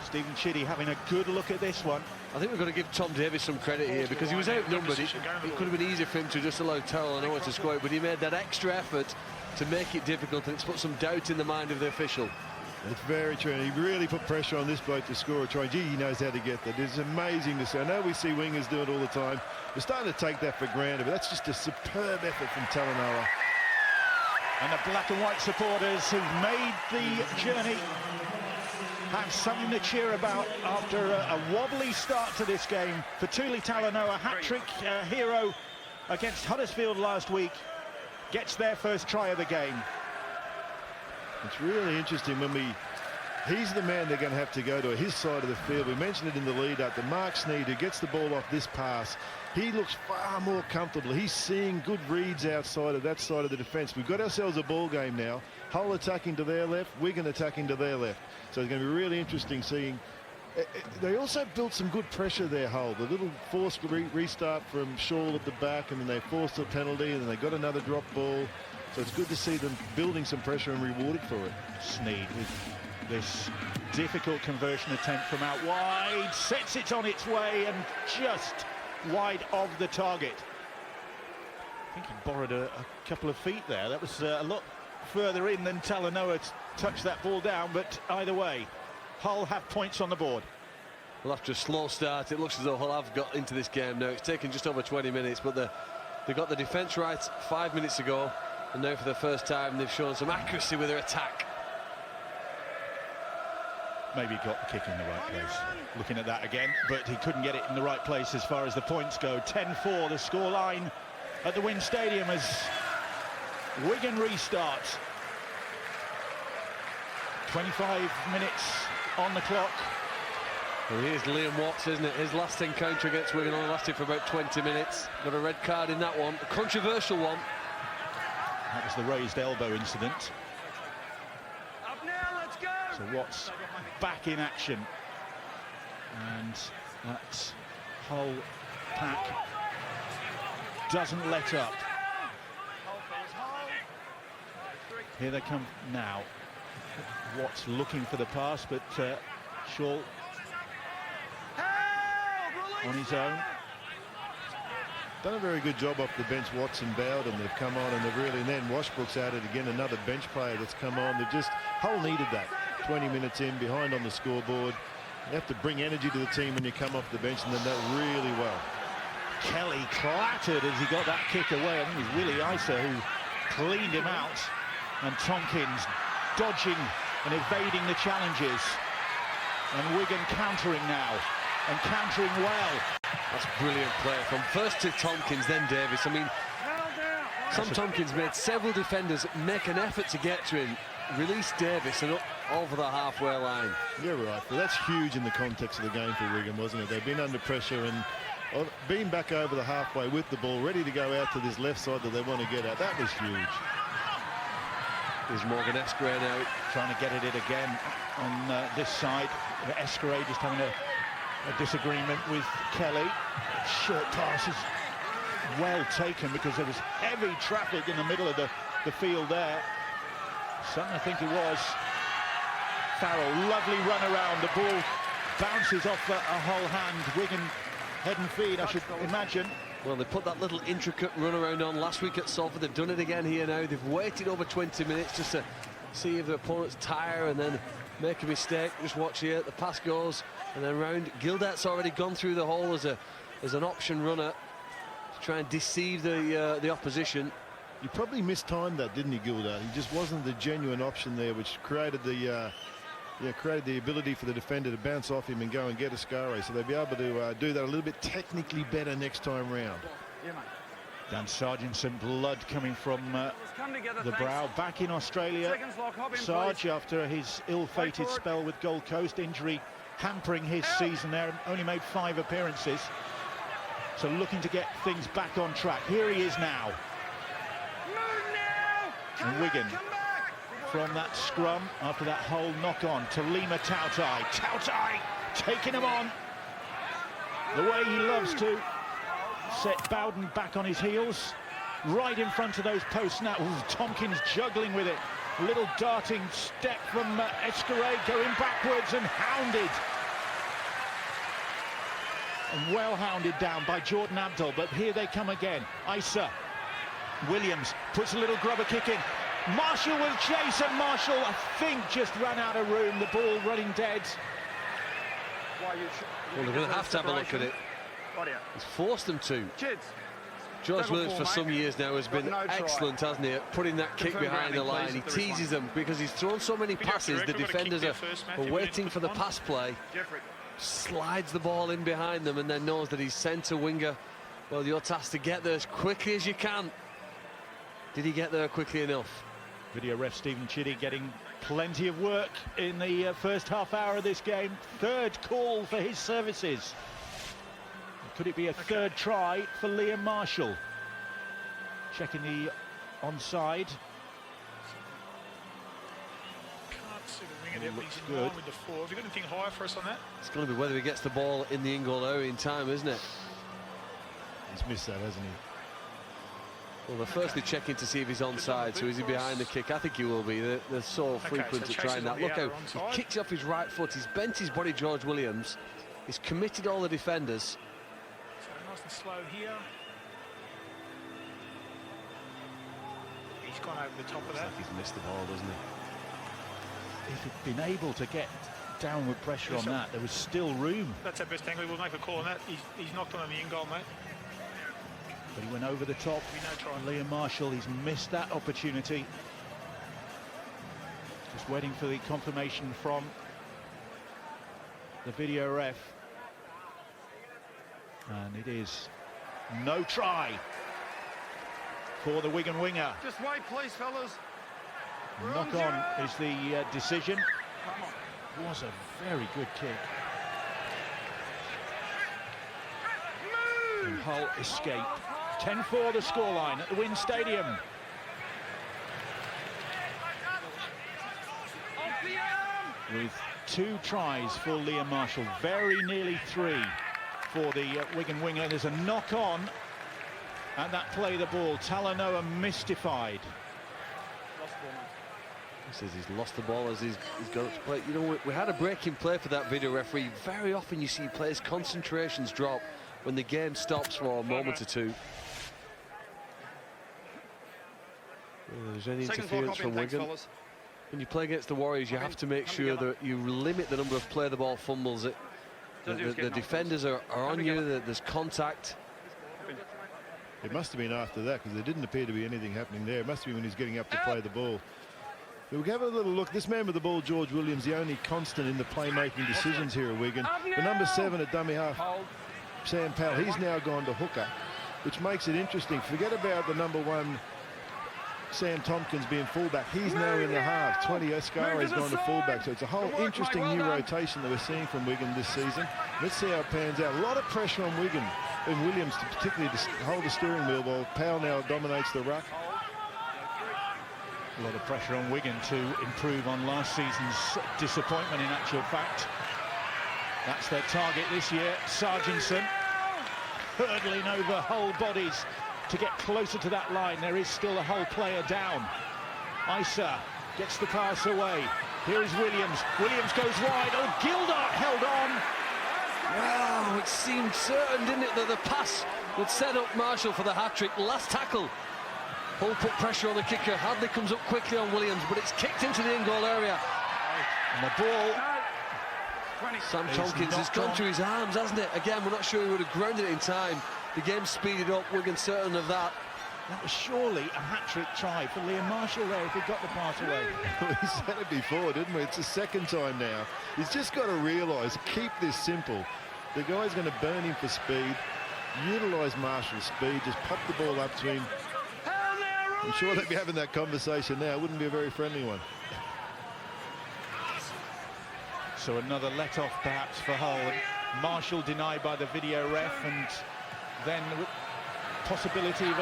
Speaker 4: Stephen Chiddy having a good look at this one.
Speaker 6: I think we've got to give Tom Davis some credit here because he was outnumbered. It could have been easier for him to just allow Talanoa to score it, but he made that extra effort to make it difficult, and it's put some doubt in the mind of the official.
Speaker 2: It's very true. He really put pressure on this bloke to score a try. Gee, he knows how to get that. It's amazing to see. I know we see wingers do it all the time. We're starting to take that for granted, but that's just a superb effort from Talanoa.
Speaker 4: And the black and white supporters who've made the journey have something to cheer about after a wobbly start to this game. Fatula Talanoa, hat-trick hero against Huddersfield last week, gets their first try of the game.
Speaker 2: It's really interesting when he's the man they're going to have to go to his side of the field. We mentioned it in the lead-up. The Mark Sneed, who gets the ball off this pass, he looks far more comfortable. He's seeing good reads outside of that side of the defence. We've got ourselves a ball game now. Hull attacking to their left, Wigan attacking to their left. So it's going to be really interesting seeing. They also built some good pressure there, Hull. The little forced restart from Shaw at the back, and then they forced a penalty, and then they got another drop ball. So it's good to see them building some pressure and rewarded for it.
Speaker 4: Sneed with this difficult conversion attempt from out wide, sets it on its way and just wide of the target. I think he borrowed a couple of feet there. That was a lot further in than Talanoa touched that ball down, but either way, Hull have points on the board.
Speaker 6: Well, after a slow start, it looks as though Hull have got into this game now. It's taken just over 20 minutes, but they got the defence right 5 minutes ago, and now for the first time they've shown some accuracy with their attack.
Speaker 4: Maybe he got the kick in the right place. Looking at that again, but he couldn't get it in the right place as far as the points go. 10-4 the scoreline at the Wynn Stadium as Wigan restarts. 25 minutes on the clock.
Speaker 6: Well, here's Liam Watts, isn't it? His last encounter against Wigan only lasted for about 20 minutes. Got a red card in that one, a controversial one.
Speaker 4: That was the raised elbow incident.
Speaker 5: Up now, let's go!
Speaker 4: So Watts back in action. And that whole pack doesn't let up. Here they come now. Watts looking for the pass, but Shaw on his own.
Speaker 2: Done a very good job off the bench. Watts and Bowden, they've come on and they've really, and then Washbrook's added again, another bench player that's come on. They've just, Hull needed that. 20 minutes in, behind on the scoreboard. You have to bring energy to the team when you come off the bench, and they've done that really well.
Speaker 4: Kelly clattered as he got that kick away. I think it was Willie Isa who cleaned him out. And Tompkins dodging and evading the challenges. And Wigan countering now, and countering well.
Speaker 6: That's brilliant play from first to Tompkins, then Davis. I mean, Sam Tompkins made several defenders make an effort to get to him, release Davis and up over the halfway line.
Speaker 2: You're right, but that's huge in the context of the game for Wigan, wasn't it? They've been under pressure and being back over the halfway with the ball, ready to go out to this left side that they want to get at. That was huge.
Speaker 6: There's Morgan Escray now
Speaker 4: trying to get at it again on this side. Escray just having a disagreement with Kelly. Short pass is well taken because there was heavy traffic in the middle of the field there. Sutton, I think it was. Farrell, lovely run around. The ball bounces off a whole hand. Wigan head and feet, I should imagine.
Speaker 6: Well, they put that little intricate run around on last week at Salford. They've done it again here now. They've waited over 20 minutes just to see if the opponents tire and then make a mistake. Just watch here, the pass goes and then round. Gildert's already gone through the hole as an option runner to try and deceive the opposition.
Speaker 2: He probably mistimed that, didn't he, Gildert? He just wasn't the genuine option there, which created the ability for the defender to bounce off him and go and get Escray. So they'll be able to do that a little bit technically better next time round.
Speaker 4: Dan Sargent, some blood coming from the brow. Back in Australia, Sarge, after his ill-fated spell with Gold Coast, injury hampering his season there, only made 5 appearances. So looking to get things back on track. Here he is now. And Wigan from that scrum after that whole knock-on to Lima Tautai. Tautai taking him on the way he loves to. Set Bowden back on his heels, right in front of those posts now. Ooh, Tompkins juggling with it. Little darting step from Escray, going backwards and hounded. And well hounded down by Jordan Abdul, but here they come again. Isa Williams puts a little grubber kick in. Marshall will chase, and Marshall, I think, just ran out of room. The ball running dead.
Speaker 6: Well, they're going to have a look at it. He's forced them to. George Williams for some years now has been excellent, hasn't he, at putting that kick behind the line. He teases them because he's thrown so many passes. The defenders are waiting for the pass play. Slides the ball in behind them and then knows that he's centre winger. Well, you're tasked to get there as quickly as you can. Did he get there quickly enough?
Speaker 4: Video ref Stephen Chitty getting plenty of work in the first half hour of this game. Third call for his services. Could it be a third try for Liam Marshall? Checking the onside.
Speaker 7: Can't see the winger there, but he's in
Speaker 4: good.
Speaker 7: line with the 4. Have you got anything higher for us on that?
Speaker 6: It's going to be whether he gets the ball in the in-goal area in time, isn't it?
Speaker 2: He's missed that, hasn't he?
Speaker 6: Well, they're firstly checking to see if he's onside, so is he behind the kick? I think he will be. They're so frequent at trying that. Look how he kicks off his right foot. He's bent his body, George Williams. He's committed all the defenders.
Speaker 7: So nice and slow here. He's gone over the top of that.
Speaker 6: He's missed the ball, doesn't he?
Speaker 4: If he'd been able to get downward pressure on that, there was still room.
Speaker 7: That's our best angle. We'll make a call on that. He's knocked on the in-goal, mate.
Speaker 4: But he went over the top. Liam Marshall, he's missed that opportunity. Just waiting for the confirmation from the video ref. And it is no try for the Wigan winger.
Speaker 5: Just wait, please, fellas.
Speaker 4: Knock on is the decision. Was a very good kick. And Hull escape. 10-4 the scoreline at the Wynn Stadium. With 2 tries for Liam Marshall, very nearly 3 for the Wigan winger. There's a knock on and that play the ball. Talanoa mystified.
Speaker 6: He says he's lost the ball as he's got it to play. You know, we had a break in play for that video referee. Very often you see players' concentrations drop when the game stops for a moment or two. There's any interference from Wigan. When you play against the Warriors, you have to make sure that you limit the number of play-the-ball fumbles. The defenders are on you, there's contact.
Speaker 2: It must have been after that, because there didn't appear to be anything happening there. It must be when he's getting up to play the ball. We'll have a little look. This man with the ball, George Williams, the only constant in the playmaking decisions here at Wigan. The number 7 at dummy half, Sam Powell, he's now gone to hooker, which makes it interesting. Forget about the number 1, Sam Tompkins, being fullback. He's now in the half. 20, Oscaro's gone to fullback. So it's a whole interesting new rotation that we're seeing from Wigan this season. Let's see how it pans out. A lot of pressure on Wigan and Williams, particularly to hold the steering wheel, while Powell now dominates the ruck.
Speaker 4: A lot of pressure on Wigan to improve on last season's disappointment, in actual fact. That's their target this year. Sargentson hurdling over whole bodies to get closer to that line. There is still a whole player down. Issa gets the pass away. Here is Williams. Williams goes wide. Oh, Gildart held on.
Speaker 6: Wow, it seemed certain, didn't it, that the pass would set up Marshall for the hat-trick. Last tackle. Hull put pressure on the kicker. Hadley comes up quickly on Williams, but it's kicked into the in-goal area.
Speaker 4: And the ball.
Speaker 6: Sam Tompkins has gone through his arms, hasn't it? Again, we're not sure he would have grounded it in time. The game speeded up. Wigan certain of that.
Speaker 4: That was surely a hat-trick try for Liam Marshall there if he got the pass away.
Speaker 2: We said it before, didn't we? It's the second time now. He's just got to realise, keep this simple. The guy's going to burn him for speed. Utilise Marshall's speed. Just pop the ball up to him. I'm sure they'd be having that conversation now. It wouldn't be a very friendly one.
Speaker 4: So another let-off perhaps for Hull. Marshall denied by the video ref, and then possibility of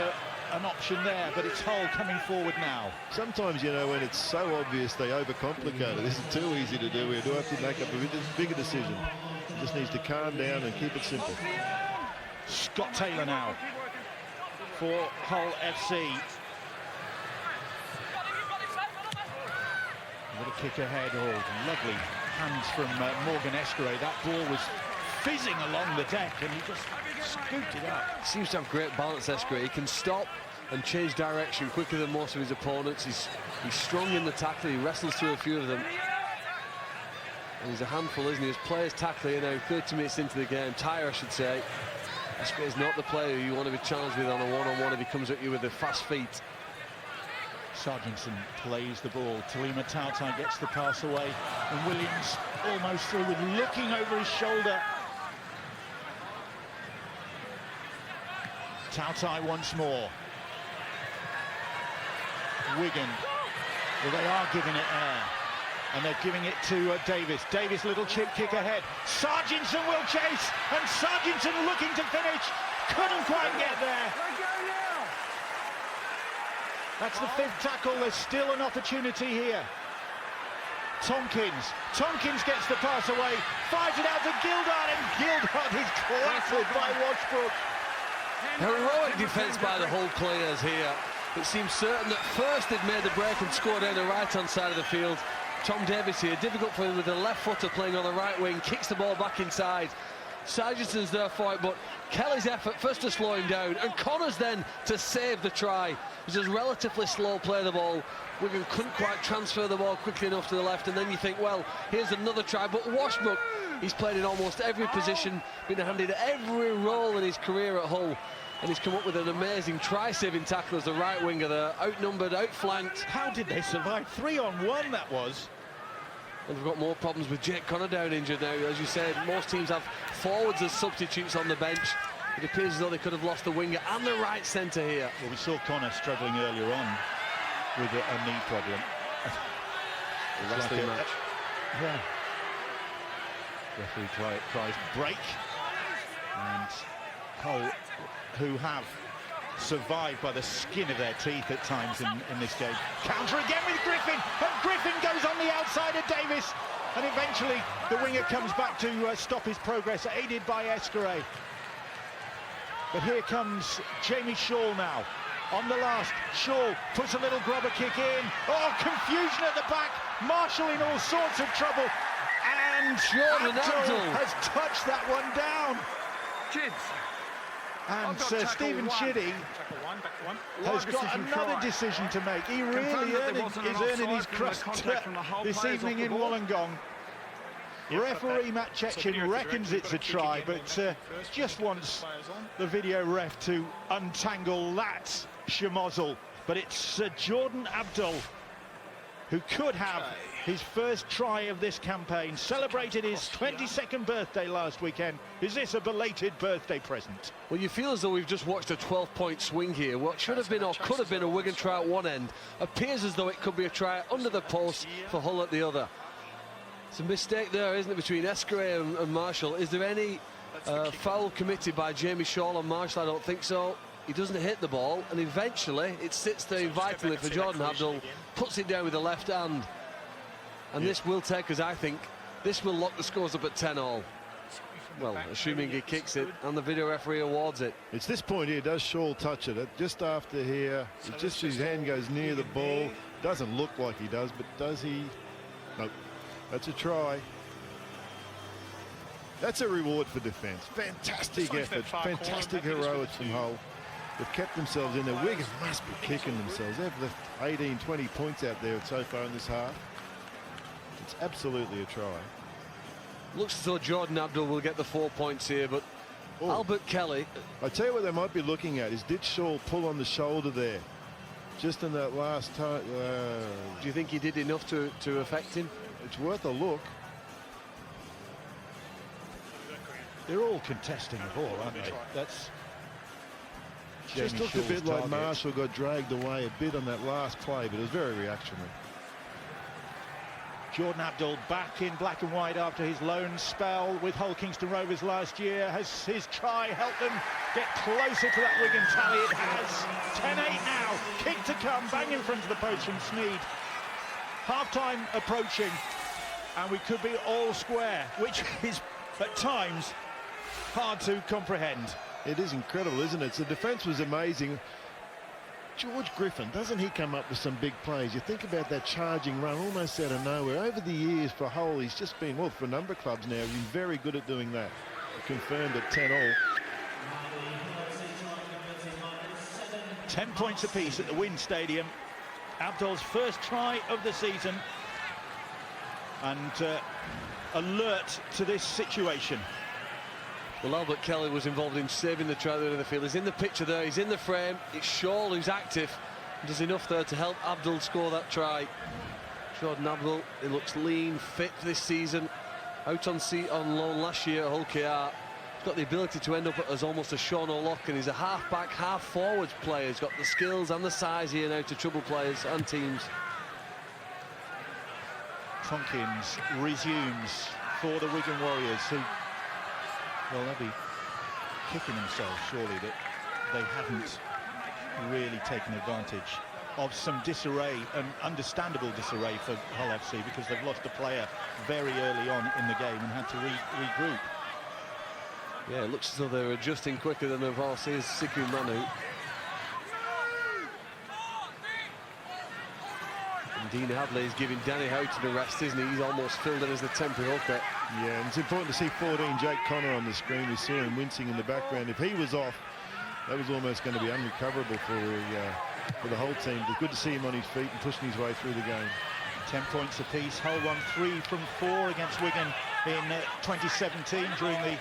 Speaker 4: an option there, but it's Hull coming forward now.
Speaker 2: Sometimes, you know, when it's so obvious, they overcomplicate it. This is too easy to do. We do have to make up a bigger decision. Just needs to calm down and keep it simple.
Speaker 4: Scott Taylor now for Hull FC. Little kick ahead. Oh, lovely hands from Morgan Escaray. That ball was fizzing along the deck and he just scooped it up.
Speaker 6: Seems to have great balance, Escaray. He can stop and change direction quicker than most of his opponents. He's strong in the tackle. He wrestles through a few of them. And he's a handful, isn't he? His players tackling now 30 minutes into the game. Tyre, I should say. Escaray is not the player you want to be challenged with on a one-on-one if he comes at you with the fast feet.
Speaker 4: Sargentson plays the ball. Talima Tautai gets the pass away. And Williams almost through with looking over his shoulder. Tautai once more. Wigan. Well, they are giving it air. And they're giving it to Davis. Davis, little chip kick ahead. Sargentson will chase. And Sargentson looking to finish. Couldn't quite get there. That's the 5th tackle. There's still an opportunity here. Tompkins gets the pass away. Fires it out to Gildart. And Gildart is clattered by Washbrook.
Speaker 6: Heroic defence by the Hull players here. It seems certain that first they'd made the break and scored down the right-hand side of the field. Tom Davis here, difficult for him with the left footer playing on the right wing, kicks the ball back inside. Sargentson's there for it, but Kelly's effort first to slow him down, and Connors then to save the try. It's just relatively slow play the ball. Wigan couldn't quite transfer the ball quickly enough to the left, and then you think, well, here's another try. But Washbrook, he's played in almost every position, been handed every role in his career at Hull, and he's come up with an amazing try-saving tackle as the right winger there, outnumbered, outflanked.
Speaker 4: How did they survive? 3-on-1 that was.
Speaker 6: And we've got more problems with Jake Connor down injured now. As you said, most teams have forwards as substitutes on the bench. It appears as though they could have lost the winger and the right centre here.
Speaker 4: Well, we saw Connor struggling earlier on with a knee problem.
Speaker 6: The rest of the match.
Speaker 4: Yeah. Referee tries break, and Hull, who have survived by the skin of their teeth at times in this game. Counter again with Griffin, and Griffin goes on the outside of Davis, and eventually the winger comes back to stop his progress, aided by Esquire. But here comes Jamie Shaw now. On the last, Shaw puts a little grubber kick in. Oh, confusion at the back. Marshall in all sorts of trouble. And
Speaker 6: Jordan
Speaker 4: Abdul
Speaker 6: Abdul
Speaker 4: has touched that one down.
Speaker 5: Kids.
Speaker 4: And Stephen Chiddy has got another decision to make. He really is earning his crust this evening in Wollongong. Referee Matt Chechen reckons it's a try, but just wants the video ref to untangle that schmozzle. But it's Jordan Abdul who could have his first try of this campaign. Celebrated his 22nd birthday last weekend. Is this a belated birthday present?
Speaker 6: Well, you feel as though we've just watched a 12-point swing here. What should have been or could have been a Wigan try at one end appears as though it could be a try under the post for Hull at the other. It's a mistake there, isn't it, between Esquire and Marshall. Is there any foul committed by Jamie Shaw on Marshall? I don't think so. He doesn't hit the ball, and eventually it sits there vitally for Jordan Abdul, puts it down with the left hand. And this will take us, I think, this will lock the scores up at 10-all. Well, assuming he kicks it and the video referee awards it.
Speaker 2: It's this point here, does Shaw touch it? Just after here, just his hand goes near the ball. Doesn't look like he does, but does he? Nope. That's a try. That's a reward for defence. Fantastic effort, fantastic heroics from Hull. They've kept themselves in there. Wigan must be kicking themselves. They've left 18, 20 points out there so far in this half. It's absolutely a try.
Speaker 6: Looks as though Jordan Abdul will get the 4 points here, but Albert Kelly.
Speaker 2: I tell you what they might be looking at is, did Shaw pull on the shoulder there? Just in that last time.
Speaker 6: Do you think he did enough to affect him?
Speaker 2: It's worth a look.
Speaker 4: They're all contesting the ball, aren't they? That's
Speaker 2: just looked a bit like Marshall got dragged away a bit on that last play, but it was very reactionary.
Speaker 4: Jordan Abdul back in black and white after his loan spell with Hull Kingston Rovers last year. Has his try helped them get closer to that Wigan tally? It has. 10-8 now. Kick to come. Bang in front of the post from Sneed. Half-time approaching, and we could be all square, which is at times hard to comprehend.
Speaker 2: It is incredible, isn't it? The defence was amazing. George Griffin, doesn't he come up with some big plays? You think about that charging run almost out of nowhere. Over the years for Hull, he's just been, well, for a number of clubs now, he's been very good at doing that. Confirmed at 10-all.
Speaker 4: 10 points apiece at the Wind Stadium. Abdul's first try of the season. And alert to this situation.
Speaker 6: Well, Albert Kelly was involved in saving the try there in the field. He's in the picture there, he's in the frame. It's Shaw who's active. Does enough there to help Abdul score that try. Jordan Abdul, he looks lean, fit this season. Out on loan last year at Hull KR. He's got the ability to end up as almost a Sean O'Lock, and he's a half-back, half-forwards player. He's got the skills and the size here now to trouble players and teams.
Speaker 4: Tompkins resumes for the Wigan Warriors, who, well, they'll be kicking themselves surely that they haven't really taken advantage of some disarray, and understandable disarray for Hull FC, because they've lost a player very early on in the game and had to regroup.
Speaker 6: Yeah, it looks as though they're adjusting quicker than they've all seen. Siku Manu. Dean Hadley is giving Danny Houghton a rest, isn't he? He's almost filled in as the temporary hooker.
Speaker 2: Yeah, and it's important to see 14 Jake Connor on the screen. We saw him wincing in the background. If he was off, that was almost going to be unrecoverable for the whole team. But good to see him on his feet and pushing his way through the game.
Speaker 4: 10 points apiece. Hull won 3 from 4 against Wigan in 2017 during the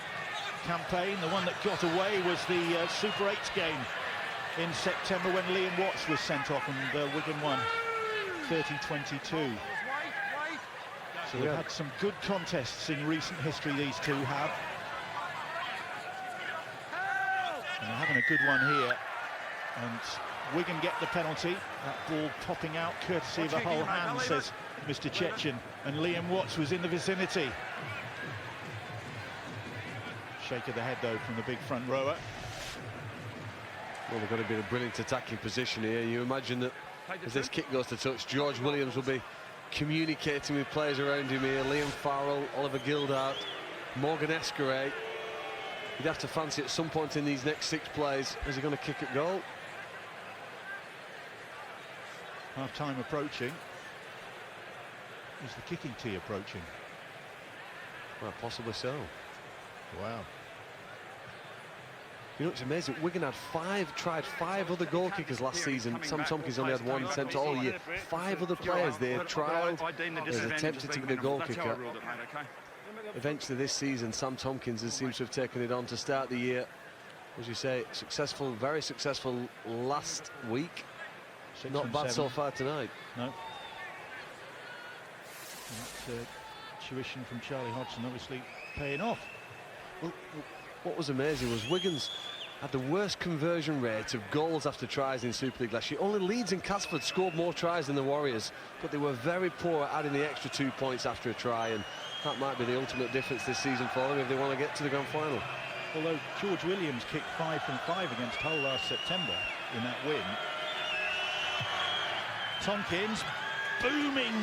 Speaker 4: campaign. The one that got away was the Super 8s game in September when Liam Watts was sent off, and Wigan won 30-22. So they've had some good contests in recent history, these two have. And they're having a good one here. And Wigan get the penalty. That ball popping out courtesy of a whole hand, says Mr. Chechen. And Liam Watts was in the vicinity. Shake of the head, though, from the big front rower.
Speaker 6: Well, they've got to be in a brilliant attacking position here. You imagine that as this kick goes to touch, George Williams will be communicating with players around him here. Liam Farrell, Oliver Gildart, Morgan Escaray. You'd have to fancy at some point in these next 6 plays, is he going to kick at goal?
Speaker 4: Half-time approaching. Is the kicking tee approaching?
Speaker 6: Well, possibly so.
Speaker 4: Wow.
Speaker 6: You know, it's amazing. Wigan had tried five other goal kickers last season. Sam Tompkins only had one attempt all year. 5 other players they trialled, they attempted to be the goal kicker. Eventually this season, Sam Tompkins seems to have taken it on to start the year. As you say, successful, very successful last week. Not bad so far tonight.
Speaker 4: No. And tuition from Charlie Hodgson obviously paying off.
Speaker 6: Well, what was amazing was Wigan's had the worst conversion rate of goals after tries in Super League last year. Only Leeds and Casford scored more tries than the Warriors, but they were very poor at adding the extra 2 points after a try, and that might be the ultimate difference this season for them if they want to get to the grand final.
Speaker 4: Although George Williams kicked 5 from 5 against Hull last September in that win. Tompkins, booming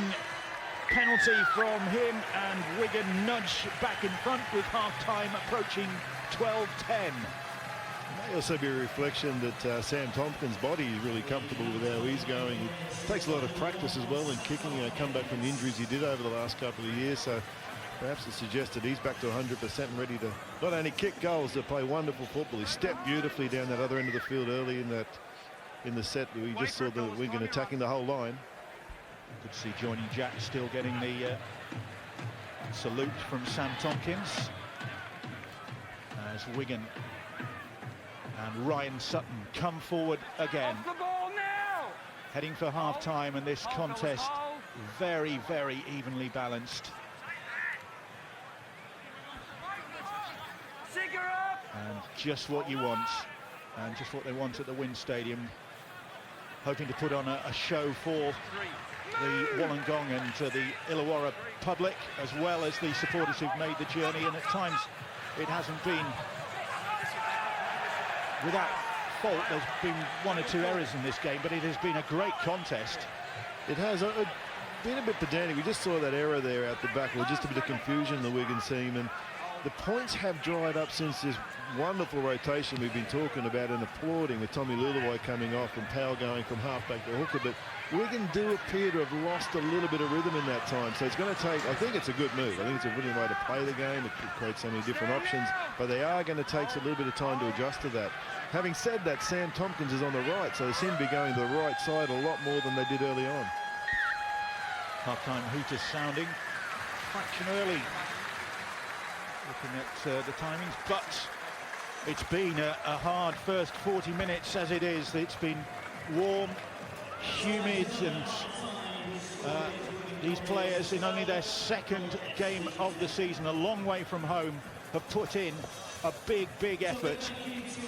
Speaker 4: penalty from him, and Wigan nudge back in front with half-time approaching 12-10.
Speaker 2: It may also be a reflection that Sam Tompkins' body is really comfortable with how he's going. It takes a lot of practice as well in kicking, come back from the injuries he did over the last couple of years, so perhaps it suggests that he's back to 100% and ready to not only kick goals, to play wonderful football. He stepped beautifully down that other end of the field early in the set. We just saw the Wigan attacking the whole line.
Speaker 4: Good to see Johnny Jack still getting the salute from Sam Tompkins. As Wigan and Ryan Sutton come forward again. Heading for half-time, and this contest very, very evenly balanced. And just what you want, and just what they want at the Wind Stadium. Hoping to put on a show for the Wollongong and the Illawarra public, as well as the supporters who've made the journey, and at times it hasn't been without fault. There's been 1 or 2 errors in this game, but it has been a great contest.
Speaker 2: It has been a bit pedantic. We just saw that error there out the back, or just a bit of confusion in the Wigan team, and the points have dried up since this wonderful rotation we've been talking about and applauding, with Tommy Luluwai coming off and Powell going from half-back to hooker. But Wigan do appear to have lost a little bit of rhythm in that time, so it's going to take, I think it's a good move. I think it's a brilliant way to play the game. It creates so many different options, but they are going to take a little bit of time to adjust to that. Having said that, Sam Tompkins is on the right, so they seem to be going to the right side a lot more than they did early on.
Speaker 4: Half-time hooters sounding. Fraction early. Looking at the timings, but it's been a hard first 40 minutes as it is. It's been warm, humid, and these players, in only their 2nd game of the season, a long way from home, have put in a big effort.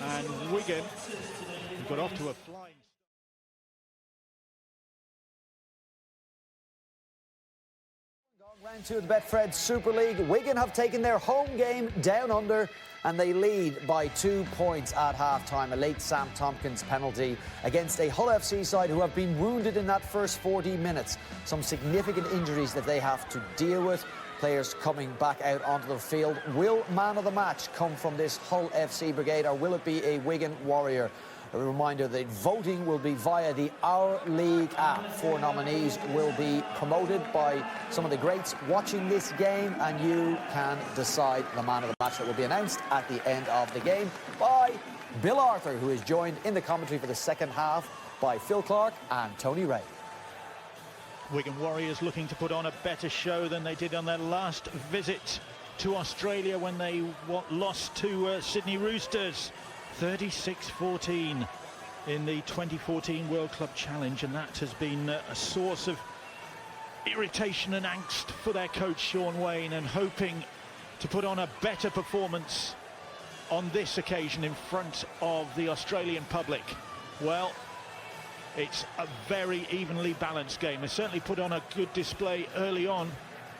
Speaker 4: And Wigan got off to a flying.
Speaker 1: Round 2 of the Betfred Super League. Wigan have taken their home game down under, and they lead by 2 points at half-time. A late Sam Tompkins penalty against a Hull FC side who have been wounded in that first 40 minutes. Some significant injuries that they have to deal with. Players coming back out onto the field. Will man of the match come from this Hull FC brigade, or will it be a Wigan Warrior? A reminder that voting will be via the Our League app. 4 nominees will be promoted by some of the greats watching this game, and you can decide the man of the match that will be announced at the end of the game by Bill Arthur, who is joined in the commentary for the second half by Phil Clark and Tony Ray.
Speaker 4: Wigan Warriors looking to put on a better show than they did on their last visit to Australia, when they lost to Sydney Roosters 36-14 in the 2014 World Club Challenge, and that has been a source of irritation and angst for their coach Sean Wayne, and hoping to put on a better performance on this occasion in front of the Australian public? Well, it's a very evenly balanced game. They certainly put on a good display early on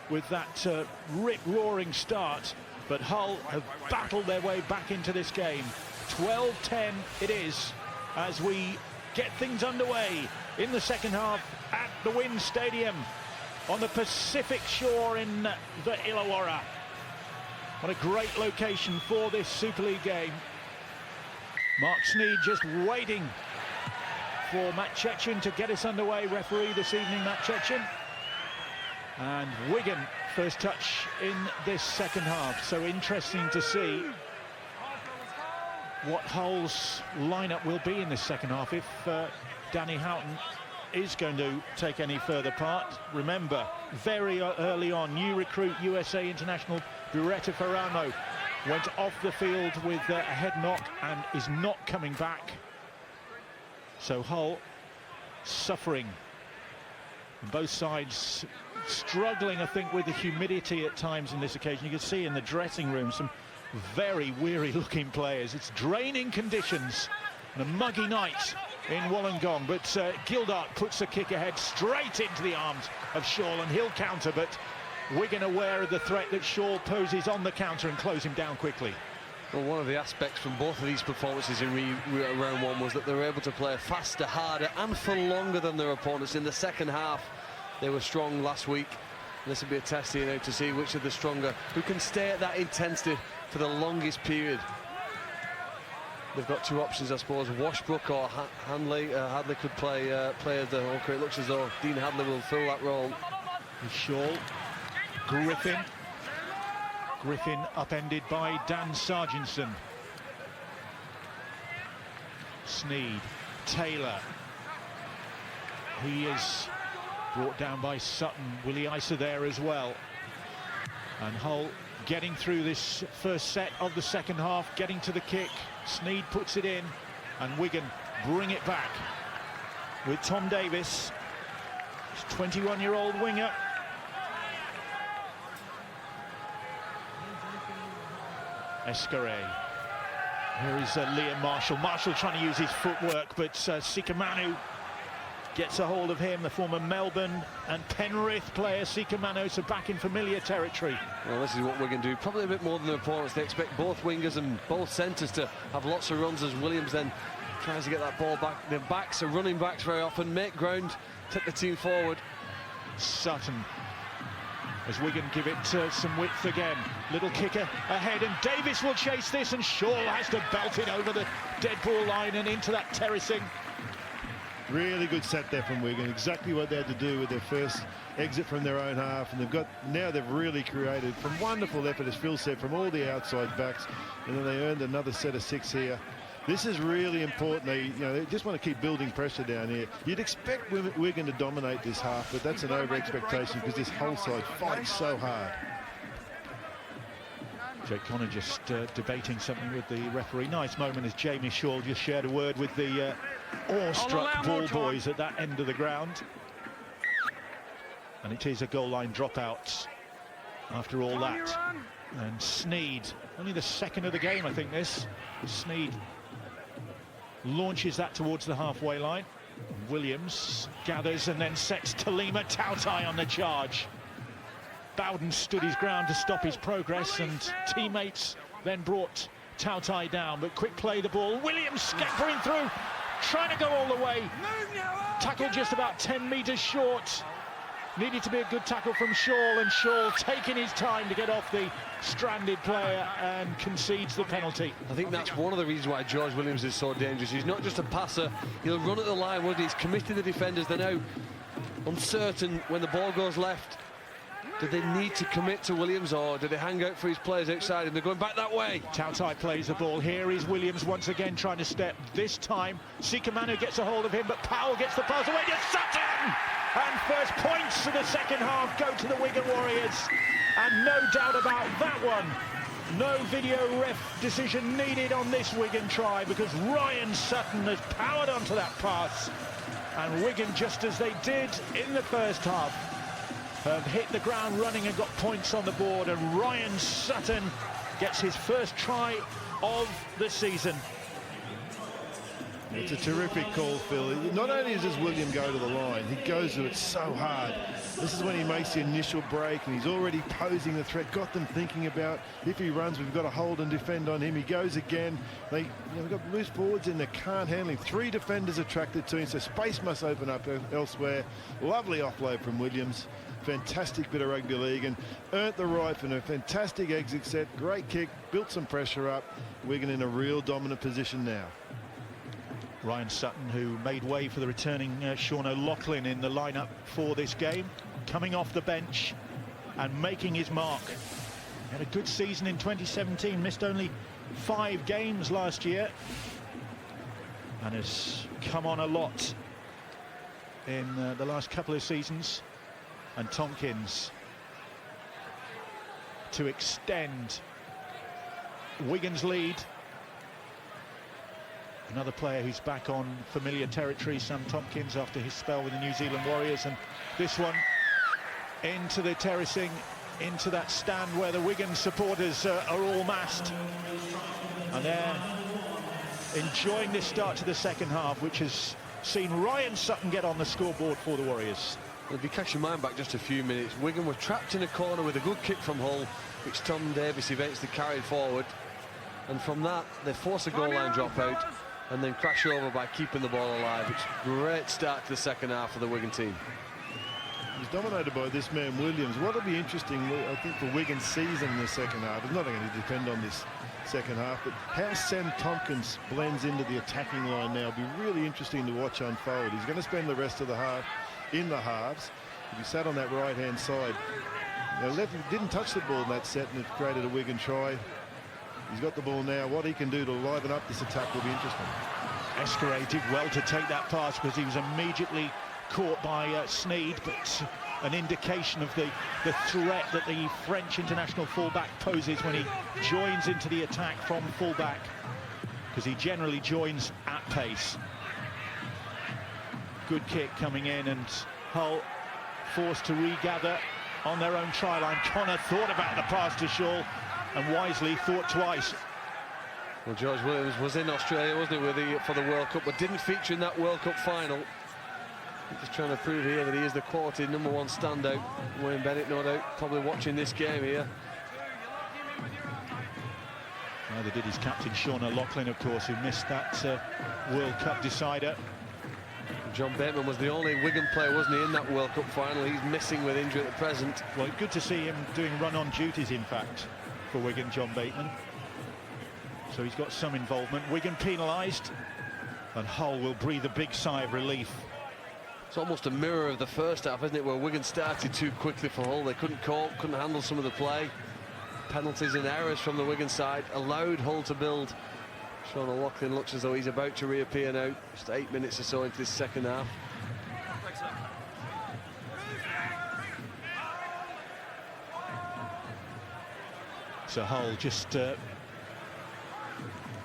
Speaker 4: with that rip-roaring start, but Hull have battled their way back into this game. 12-10 it is as we get things underway in the second half at the Wind Stadium on the Pacific shore in the Illawarra. What a great location for this Super League game. Mark Sneed just waiting for Matt Chechen to get us underway. Referee this evening, Matt Chechen. And Wigan first touch in this second half. So interesting to see what Hull's lineup will be in this second half if Danny Houghton is going to take any further part. Remember, very early on, new recruit USA international Biretta Ferrano went off the field with a head knock and is not coming back. So Hull suffering. Both sides struggling, I think, with the humidity at times in this occasion. You can see in the dressing room some very weary looking players. It's draining conditions and a muggy night in Wollongong, but Gildart puts the kick ahead straight into the arms of Shaw, and he'll counter, but Wigan aware of the threat that Shaw poses on the counter and close him down quickly.
Speaker 6: Well, one of the aspects from both of these performances in round one was that they were able to play faster, harder and for longer than their opponents. In the second half they were strong last week. This will be a test here now to see which of the stronger who can stay at that intensity for the longest period. They've got two options, I suppose, Washbrook or Hadley. Hadley could play as the hooker. It looks as though Dean Hadley will fill that role.
Speaker 4: Shaw, Griffin upended by Dan Sarginson. Sneed, Taylor. He is brought down by Sutton. Willie Isa there as well. And Hull getting through this first set of the second half, getting to the kick. Sneed puts it in, and Wigan bring it back with Tom Davis, his 21-year-old winger. Escaré. Here is Liam Marshall. Marshall trying to use his footwork, but Sikamanu gets a hold of him, the former Melbourne and Penrith player Sikamanu, so back in familiar territory.
Speaker 6: Well, this is what Wigan do, probably a bit more than their opponents. They expect both wingers and both centres to have lots of runs as Williams then tries to get that ball back. Their backs are running backs very often, make ground, take the team forward.
Speaker 4: Sutton, as Wigan give it some width again. Little kicker ahead, and Davis will chase this, and Shaw has to belt it over the dead ball line and into that terracing.
Speaker 2: Really good set there from Wigan, exactly what they had to do with their first exit from their own half, and they've really created from wonderful effort, as Phil said, from all the outside backs, and then they earned another set of 6 here. This is really important. They just want to keep building pressure down here. You'd expect Wigan to dominate this half, but that's an over-expectation because this whole side fights so hard.
Speaker 4: Jake Connor just debating something with the referee. Nice moment as Jamie Shaw just shared a word with the awestruck ball boys at that end of the ground. And it is a goal line dropout after all that. And Sneed, only the second of the game, I think this. Sneed launches that towards the halfway line. Williams gathers and then sets Talima Tautai on the charge. Bowden stood his ground to stop his progress, and teammates then brought Tautai down. But quick play the ball. Williams scampering through, trying to go all the way. Tackle just about 10 metres short. Needed to be a good tackle from Shaw, and Shaw taking his time to get off the stranded player and concedes the penalty.
Speaker 6: I think that's one of the reasons why George Williams is so dangerous. He's not just a passer, he'll run at the line. He's committed the defenders. They're now uncertain when the ball goes left. Do they need to commit to Williams, or do they hang out for his players outside, and they're going back that way?
Speaker 4: Tautai plays the ball. Here is Williams once again trying to step. This time Sikamanu gets a hold of him, but Powell gets the pass away to Sutton! And first points of the second half go to the Wigan Warriors. And no doubt about that one. No video ref decision needed on this Wigan try, because Ryan Sutton has powered onto that pass. And Wigan, just as they did in the first half, have hit the ground running and got points on the board, and Ryan Sutton gets his first try of the season.
Speaker 2: It's a terrific call, Phil. Not only does William go to the line, he goes to it so hard. This is when he makes the initial break, and he's already posing the threat. Got them thinking about, if he runs, we've got to hold and defend on him. He goes again. We've got loose forwards in there, can't handle him. 3 defenders attracted to him, so space must open up elsewhere. Lovely offload from Williams. Fantastic bit of rugby league, and earned the right for a fantastic exit set. Great kick, built some pressure up. Wigan in a real dominant position now.
Speaker 4: Ryan Sutton, who made way for the returning Sean O'Loughlin in the lineup for this game, coming off the bench and making his mark. Had a good season in 2017, missed only 5 games last year, and has come on a lot in the last couple of seasons. And Tompkins to extend Wigan's lead. Another player who's back on familiar territory, Sam Tompkins, after his spell with the New Zealand Warriors. And this one into the terracing, into that stand where the Wigan supporters are all massed. And they're enjoying this start to the second half, which has seen Ryan Sutton get on the scoreboard for the Warriors.
Speaker 6: Well, if you catch your mind back just a few minutes, Wigan were trapped in a corner with a good kick from Hull, which Tom Davis eventually carried forward. And from that, they forced a goal line dropout and then crash over by keeping the ball alive. It's a great start to the second half for the Wigan team.
Speaker 2: He's dominated by this man, Williams. What'll be interesting, I think, for Wigan's season in the second half, it's not going to depend on this second half, but how Sam Tompkins blends into the attacking line now will be really interesting to watch unfold. He's going to spend the rest of the half in the halves. If he sat on that right-hand side, left didn't touch the ball in that set, and it created a Wigan try. He's got the ball now. What he can do to liven up this attack will be interesting.
Speaker 4: Escaré did well to take that pass because he was immediately caught by Sneed, but an indication of the threat that the French international fullback poses when he joins into the attack from fullback, because he generally joins at pace. Good kick coming in, and Hull forced to regather on their own try line. Connor thought about the pass to Shaw and wisely thought twice.
Speaker 6: Well, George Williams was in Australia, wasn't he, for the World Cup, but didn't feature in that World Cup final. Just trying to prove here that he is the quality #1 standout. Wayne Bennett, no doubt, probably watching this game here.
Speaker 4: Neither did his captain Sean O'Loughlin, of course, who missed that World Cup decider.
Speaker 6: John Bateman was the only Wigan player, wasn't he, in that World Cup final. He's missing with injury at the present.
Speaker 4: Well, good to see him doing run-on duties, in fact, for Wigan, John Bateman. So he's got some involvement. Wigan penalised, and Hull will breathe a big sigh of relief.
Speaker 6: It's almost a mirror of the first half, isn't it, where Wigan started too quickly for Hull. They couldn't cope, couldn't handle some of the play. Penalties and errors from the Wigan side allowed Hull to build. Sean O'Loughlin looks as though he's about to reappear now, just 8 minutes or so into this second half.
Speaker 4: So Hull just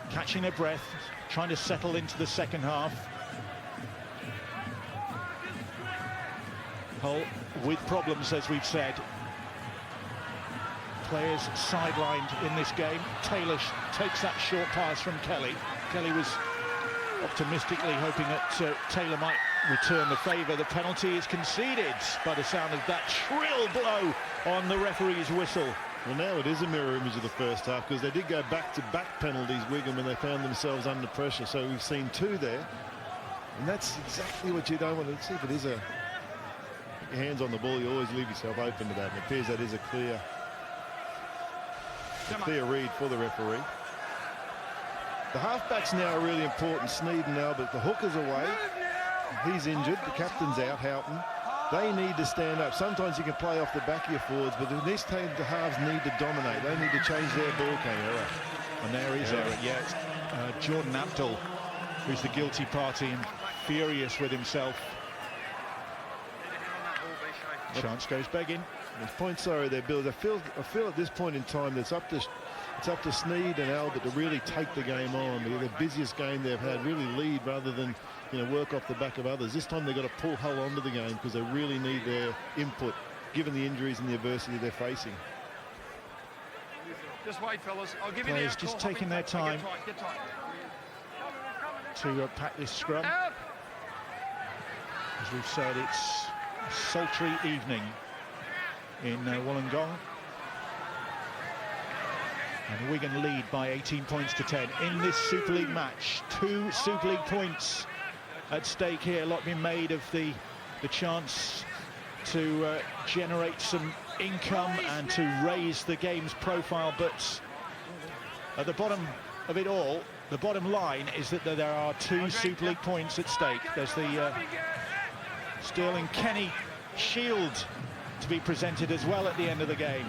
Speaker 4: catching their breath, trying to settle into the second half. Hull with problems, as we've said. Players sidelined in this game. Taylor takes that short pass from Kelly. Kelly was optimistically hoping that Taylor might return the favour. The penalty is conceded by the sound of that shrill blow on the referee's whistle.
Speaker 2: Well, now it is a mirror image of the first half, because they did go back-to-back penalties, Wigan, when they found themselves under pressure. So we've seen 2 there, and that's exactly what you don't want to see. If it is your hands on the ball, you always leave yourself open to that. And it appears that is a clear read for the referee. The halfbacks now are really important. Sneed and Albert. The hooker's away. He's injured. The captain's out, Houghton. They need to stand up. Sometimes you can play off the back of your forwards, but in this time the halves need to dominate. They need to change their ball game. Error.
Speaker 4: And there is error. Yeah, Jordan Abdul, who's the guilty party and furious with himself. Chance goes begging.
Speaker 2: The points sorry there, Bill. I feel at this point in time that it's up to Sneed and Albert to really take the game on. They're the busiest game they've had, really lead rather than work off the back of others. This time they've got to pull Hull onto the game because they really need their input, given the injuries and the adversity they're facing.
Speaker 5: Just wait, fellas. I'll give you the
Speaker 7: Players just taking their time
Speaker 5: Get tight.
Speaker 7: to pack this scrum.
Speaker 5: Out.
Speaker 7: As we've said, it's a sultry evening in Wollongong. And Wigan lead by 18 points to 10 in this Super League match. 2 Super League points at stake here. A lot being made of the chance to generate some income and to raise the game's profile. But at the bottom of it all, the bottom line is that there are 2 Super League points at stake. There's the Sterling Kenny Shield to be presented as well at the end of the game.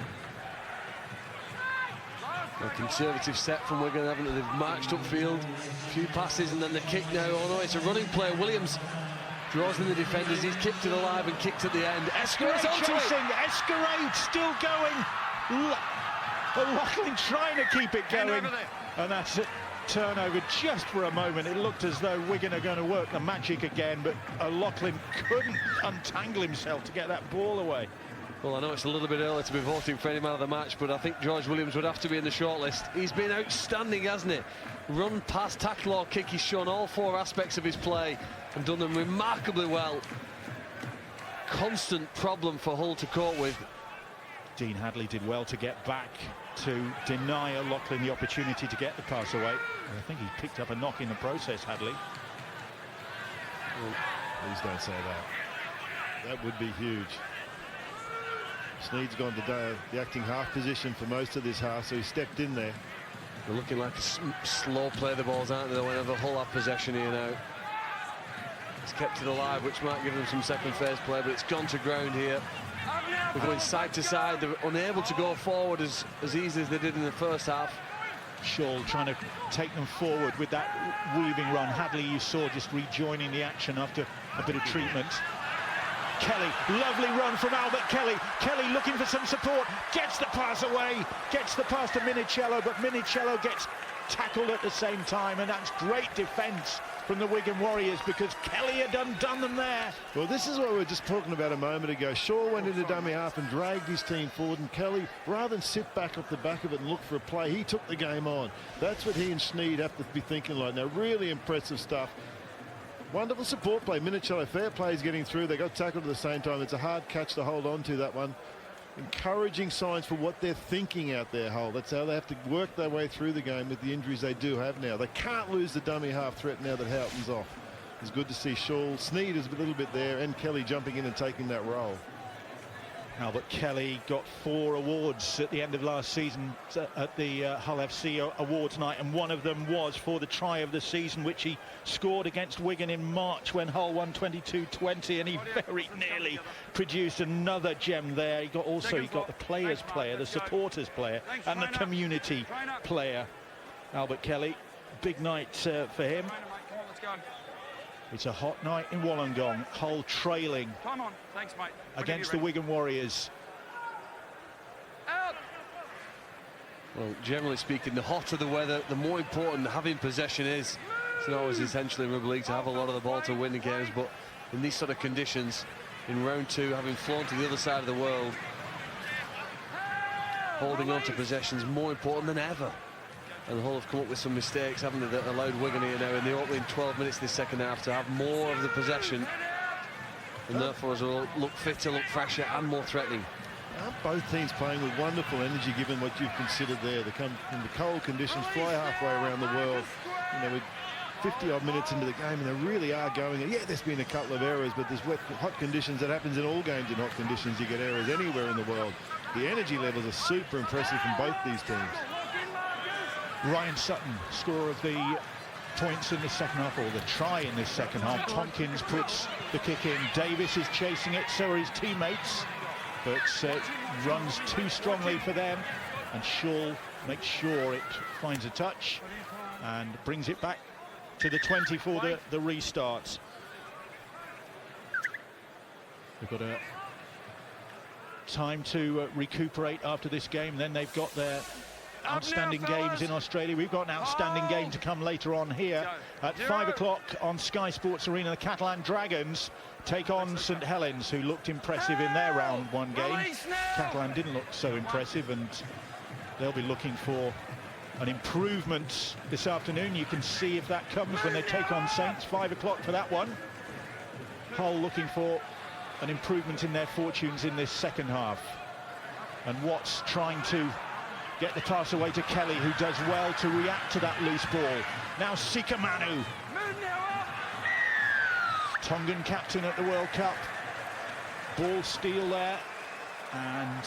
Speaker 6: A conservative set from Wigan, haven't they? They've marched upfield, a few passes and then the kick now. Oh no, it's a running play. Williams draws in the defenders. He's kicked it alive and kicked at the end. Escarate
Speaker 7: chasing, Escarate still going. Lachlan trying to keep it going. And that's it. Turnover just for a moment. It looked as though Wigan are going to work the magic again, but Lachlan couldn't untangle himself to get that ball away.
Speaker 6: Well, I know it's a little bit early to be voting for any man of the match, but I think George Williams would have to be in the shortlist. He's been outstanding, hasn't he? Run, pass, tackle or kick. He's shown all 4 aspects of his play and done them remarkably well. Constant problem for Hull to cope with.
Speaker 7: Dean Hadley did well to get back to deny Lachlan the opportunity to get the pass away. And I think he picked up a knock in the process, Hadley.
Speaker 2: Well, please don't say that. That would be huge. Sneed's gone to the acting half position for most of this half, so he stepped in there.
Speaker 6: They're looking like a slow play the balls, aren't they, whenever Hull have possession here now. It's kept it alive, which might give them some second phase play, but it's gone to ground here. They're going side to side. They're unable to go forward as easy as they did in the first half.
Speaker 7: Shaw trying to take them forward with that weaving run. Hadley, you saw, just rejoining the action after a bit of treatment. Kelly, lovely run from Albert Kelly. Kelly looking for some support, gets the pass away, gets the pass to Minicello, but Minicello gets tackled at the same time, and that's great defence from the Wigan Warriors because Kelly had done them there.
Speaker 2: Well, this is what we were just talking about a moment ago. Shaw went into dummy half and dragged his team forward, and Kelly, rather than sit back off the back of it and look for a play, he took the game on. That's what he and Sneed have to be thinking like now. Really impressive stuff. Wonderful support play. Minicello, fair play is getting through. They got tackled at the same time. It's a hard catch to hold on to, that one. Encouraging signs for what they're thinking out there, Hull. That's how they have to work their way through the game with the injuries they do have now. They can't lose the dummy half threat now that Houghton's off. It's good to see Shaw. Sneed is a little bit there, and Kelly jumping in and taking that role.
Speaker 7: Albert Kelly got 4 awards at the end of last season at the Hull FC Awards night, and one of them was for the try of the season, which he scored against Wigan in March when Hull won 22-20, and he very nearly produced another gem there. He got the players player, the supporters player, and the community player. Albert Kelly, big night for him. It's a hot night in Wollongong. Hull trailing against the Wigan Warriors.
Speaker 6: Well, generally speaking, the hotter the weather, the more important having possession is. It's not always essential in rugby league to have a lot of the ball to win the games, but in these sort of conditions, in round 2, having flown to the other side of the world, holding on to possession is more important than ever. And Hull have come up with some mistakes, haven't they, that allowed Wigan here now in the opening 12 minutes this second half to have more of the possession, and therefore as well look fitter, look fresher and more threatening.
Speaker 2: Both teams playing with wonderful energy given what you've considered there. They come in the cold conditions, fly halfway around the world. You know, with 50-odd minutes into the game, and they really are going. Yeah, there's been a couple of errors, but there's wet, hot conditions. That happens in all games in hot conditions. You get errors anywhere in the world. The energy levels are super impressive from both these teams.
Speaker 7: Ryan Sutton, scorer of the points in the second half, or the try in this second half. Tompkins puts the kick in. Davis is chasing it, so are his teammates, but runs too strongly for them, and Shaw makes sure it finds a touch and brings it back to the 20 for the restart. They've got a time to recuperate after this game, then they've got their outstanding games in Australia. We've got an outstanding game to come later on here at 5 o'clock on Sky Sports Arena. The Catalan Dragons take on St Helens, who looked impressive in their round 1 game. Catalan didn't look so impressive, and they'll be looking for an improvement this afternoon. You can see if that comes when they take on Saints. 5 o'clock for that one. Hull looking for an improvement in their fortunes in this second half. And Watts trying to get the pass away to Kelly, who does well to react to that loose ball. Now Sika Manu, Tongan captain at the World Cup. Ball steal there, and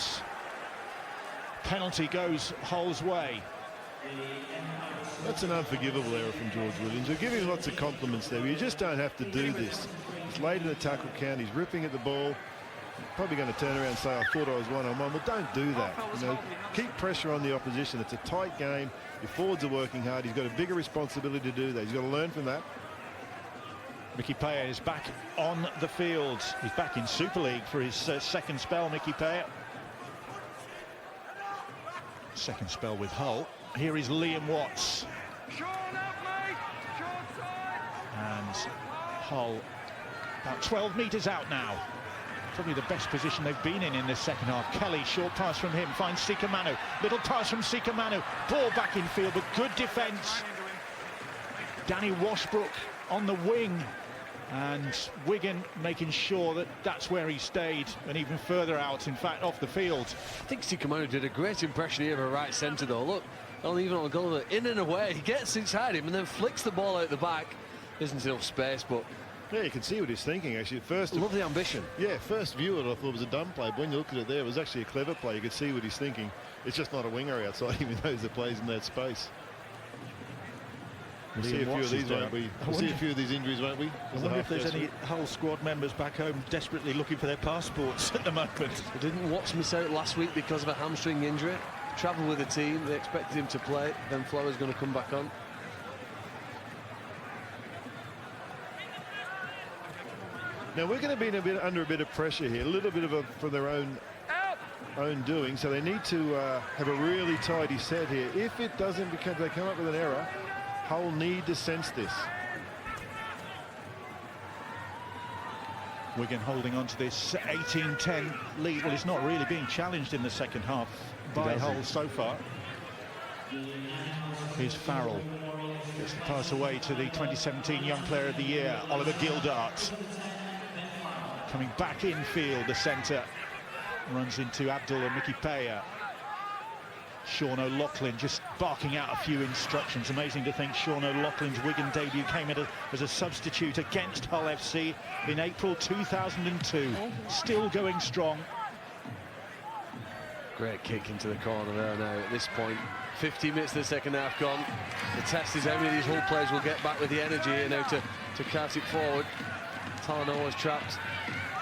Speaker 7: penalty goes Hull's way.
Speaker 2: That's an unforgivable error from George Williams. We're giving him lots of compliments there. You just don't have to do this. He's late in the tackle count. He's ripping at the ball. Probably going to turn around and say, I thought I was one-on-one. Well, don't do that. You know, keep pressure on the opposition. It's a tight game. Your forwards are working hard. He's got a bigger responsibility to do that. He's got to learn from that.
Speaker 7: Mickey Paya is back on the field. He's back in Super League for his second spell, Mickey Paya. Second spell with Hull. Here is Liam Watts. And Hull about 12 metres out now. Probably the best position they've been in this second half. Kelly, short pass from him, finds Sika Manu. Little pass from Sika Manu. Ball back in field, but good defence. Danny Washbrook on the wing. And Wigan making sure that that's where he stayed, and even further out, in fact, off the field.
Speaker 6: I think Sika Manu did a great impression here of a right centre, though. Look, not even on the goal, in and away. He gets inside him and then flicks the ball out the back. Isn't enough space, but
Speaker 2: yeah, you can see what he's thinking, actually. First,
Speaker 6: love the ambition.
Speaker 2: Yeah, first view of it, I thought it was a dumb play. But when you look at it there, it was actually a clever play. You could see what he's thinking. It's just not a winger outside, even knows the plays in that space. We'll see a few of these, won't we? We'll see a few of these injuries, won't we?
Speaker 7: I wonder if there's any Hull squad members back home desperately looking for their passports at the moment.
Speaker 6: Didn't Watts miss out last week because of a hamstring injury? Travelled with the team, they expected him to play. Then Flores going to come back on.
Speaker 2: Now we're going to be under a bit of pressure here, a little bit of for their own doing. So they need to have a really tidy set here. If it doesn't become, they come up with an error, Hull need to sense this.
Speaker 7: Wigan holding on to this 18-10 lead. Well, it's not really being challenged in the second half by Hull so far. Here's Farrell. Gets the pass away to the 2017 Young Player of the Year, Oliver Gildart. Coming back infield, the centre. Runs into Abdul and Mickey Paya. Sean O'Loughlin just barking out a few instructions. Amazing to think Sean O'Loughlin's Wigan debut came in as a substitute against Hull FC in April 2002. Still going strong.
Speaker 6: Great kick into the corner there now. At this point, 15 minutes of the second half gone. The test is how many of these Hull players will get back with the energy here now to cast it forward. Talanoa's trapped.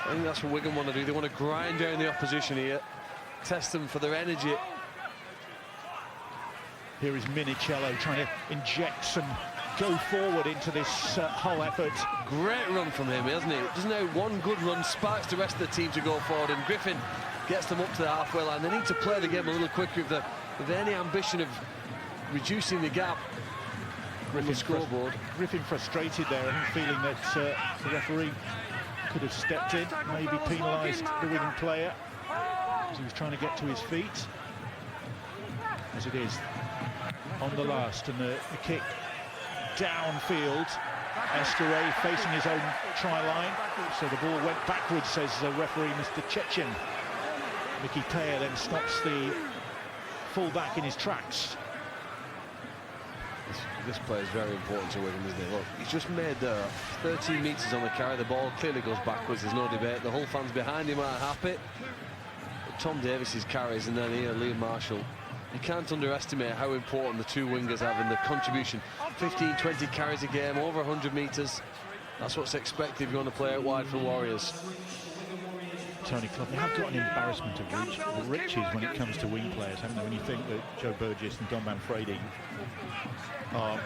Speaker 6: I think that's what Wigan want to do. They want to grind down the opposition here, test them for their energy.
Speaker 7: Here is Minicello trying to inject some go forward into this Hull effort.
Speaker 6: Great run from him, hasn't he? Doesn't know one good run sparks the rest of the team to go forward, and Griffin gets them up to the halfway line. They need to play the game a little quicker with any ambition of reducing the gap. Griffin scoreboard.
Speaker 7: Griffin frustrated there, and feeling that the referee could have stepped in, maybe penalised the Wigan player as he was trying to get to his feet. As it is on the last, and the kick downfield. Escaré facing his own try line, so the ball went backwards, says the referee, Mr. Chechen. Mickey Paya then stops the full-back in his tracks.
Speaker 6: This play is very important to Wigan, isn't it? Look, he's just made 13 metres on the carry. The ball clearly goes backwards, there's no debate. The Hull fans behind him are happy. But Tom Davies's carries, and then here Liam Marshall. You can't underestimate how important the two wingers have in the contribution. 15, 20 carries a game, over 100 metres. That's what's expected if you want to play out wide for Warriors.
Speaker 7: Tony Clubb, they have got an embarrassment of riches when it comes to wing players, haven't they? When you think that Joe Burgess and Don Manfredi are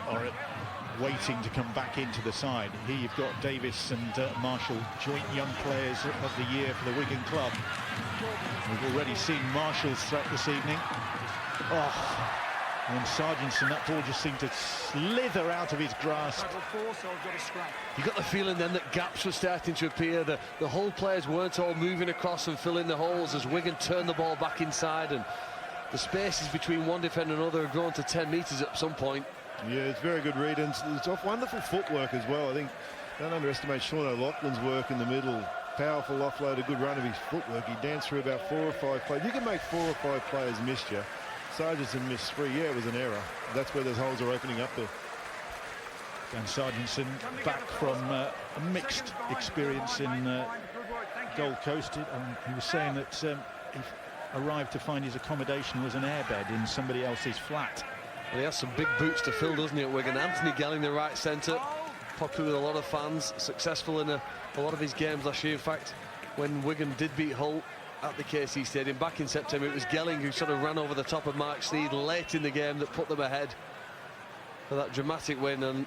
Speaker 7: waiting to come back into the side. Here you've got Davies and Marshall, joint young players of the year for the Wigan club. We've already seen Marshall's threat this evening. Oh, and Sargentson, that ball just seemed to slither out of his grasp.
Speaker 6: You got the feeling then that gaps were starting to appear. The Hull players weren't all moving across and filling the holes as Wigan turned the ball back inside, and the spaces between one defender and another have grown to 10 metres at some point.
Speaker 2: Yeah, it's very good read, and it's off wonderful footwork as well. I think don't underestimate Sean O'Loughlin's work in the middle. Powerful offload, a good run of his footwork. He danced through about 4 or 5 players. You can make 4 or 5 players miss you. Sargentson missed 3. Yeah, it was an error. That's where those holes are opening up there.
Speaker 7: Dan Sargentson back from a mixed experience in Gold Coast. He was saying that he arrived to find his accommodation was an airbed in somebody else's flat.
Speaker 6: Well, he has some big boots to fill, doesn't he, at Wigan? Anthony Gelling, the right centre, popular with a lot of fans, successful in a lot of his games last year. In fact, when Wigan did beat Hull at the KC Stadium back in September, it was Gelling who sort of ran over the top of Mark Sneyd late in the game that put them ahead for that dramatic win. And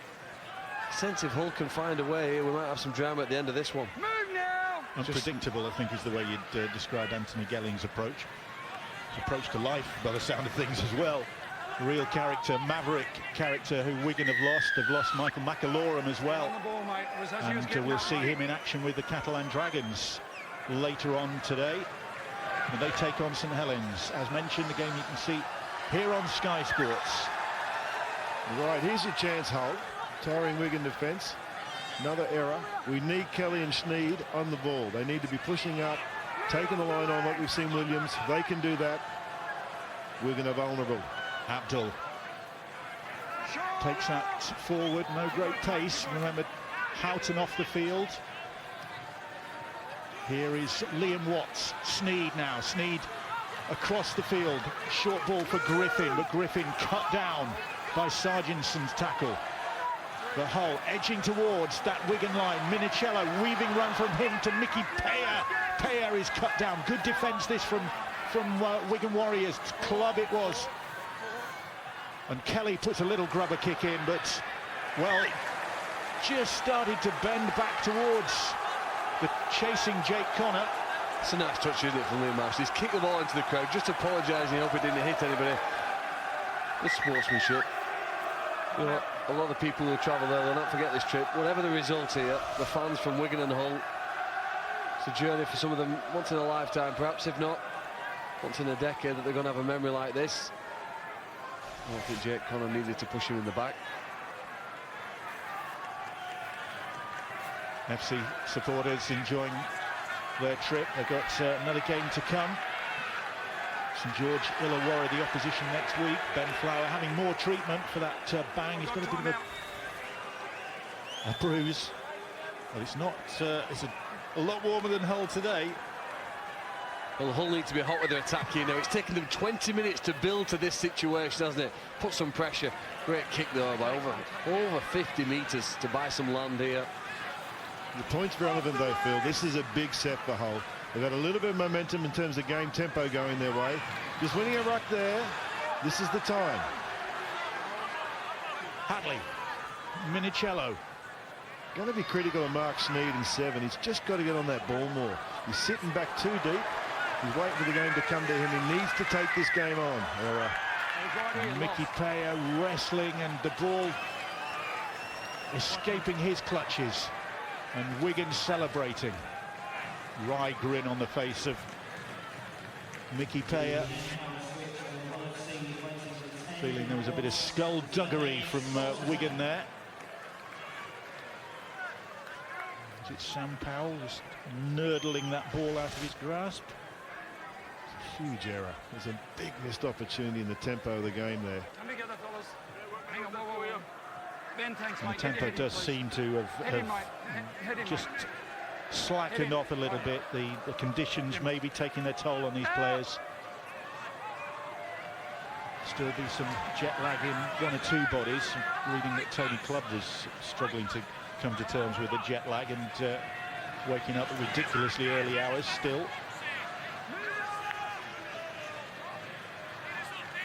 Speaker 6: sense if Hull can find a way, we might have some drama at the end of this one.
Speaker 5: Move now!
Speaker 7: Unpredictable, I think, is the way you'd describe Anthony Gelling's approach. His approach to life, by the sound of things, as well. Real character, maverick character who Wigan have lost. They've lost Michael McAlorum as well. And we'll see him in action with the Catalan Dragons later on today. And they take on St Helens. As mentioned, the game you can see here on Sky Sports.
Speaker 2: Right, here's your chance, Hull. Tiring Wigan defence. Another error. We need Kelly and Sneyd on the ball. They need to be pushing up, taking the line on like we've seen Williams. They can do that. Wigan are vulnerable.
Speaker 7: Abdul takes that forward, no great pace. Remember, Houghton off the field. Here is Liam Watts. Sneyd now. Sneyd across the field. Short ball for Griffin, but Griffin cut down by Sargentson's tackle. The Hull edging towards that Wigan line. Minicello weaving run from him to Mickey Payer. Payer is cut down. Good defence this from Wigan Warriors. Club it was. And Kelly puts a little grubber kick in, but, well, it just started to bend back towards the chasing Jake Connor.
Speaker 6: It's a nice touch, isn't it, from Liam Marsh? He's kicked the ball into the crowd, just apologising, hope it didn't hit anybody. It's sportsmanship. You know, a lot of people who travel there will not forget this trip. Whatever the result here, the fans from Wigan and Hull, it's a journey for some of them once in a lifetime, perhaps, if not once in a decade, that they're going to have a memory like this. I don't think Jake Connor needed to push him in the back.
Speaker 7: FC supporters enjoying their trip. They've got another game to come. St George Illawarra, the opposition next week. Ben Flower having more treatment for that bang. He's got a bit of a bruise. But it's not. It's a lot warmer than Hull today.
Speaker 6: Well, Hull need to be hot with their attack here now. It's taken them 20 minutes to build to this situation, hasn't it? Put some pressure. Great kick, though, by over 50 metres to buy some land here.
Speaker 2: The point's relevant, though, Phil. This is a big set for Hull. They've got a little bit of momentum in terms of game tempo going their way. Just winning a ruck there. This is the time.
Speaker 7: Hatley. Minicello.
Speaker 2: Going to be critical of Mark Sneyd in 7. He's just got to get on that ball more. He's sitting back too deep. He's waiting for the game to come to him. He needs to take this game on.
Speaker 7: Mickey Payer wrestling, and the ball escaping his clutches. And Wigan celebrating. Wry grin on the face of Mickey Payer. Feeling there was a bit of skullduggery from Wigan there. Is it Sam Powell just nurdling that ball out of his grasp?
Speaker 2: It's a huge error. There's a big missed opportunity in the tempo of the game there.
Speaker 5: Let me get that, fellas. Hang on, whoa. Ben, thanks,
Speaker 7: And
Speaker 5: mate.
Speaker 7: the tempo does seem to have just slackened off a little bit. The conditions may be taking their toll on these players. Still be some jet lag in one or two bodies. Reading that Tony Clubb was struggling to come to terms with the jet lag and waking up at ridiculously early hours still.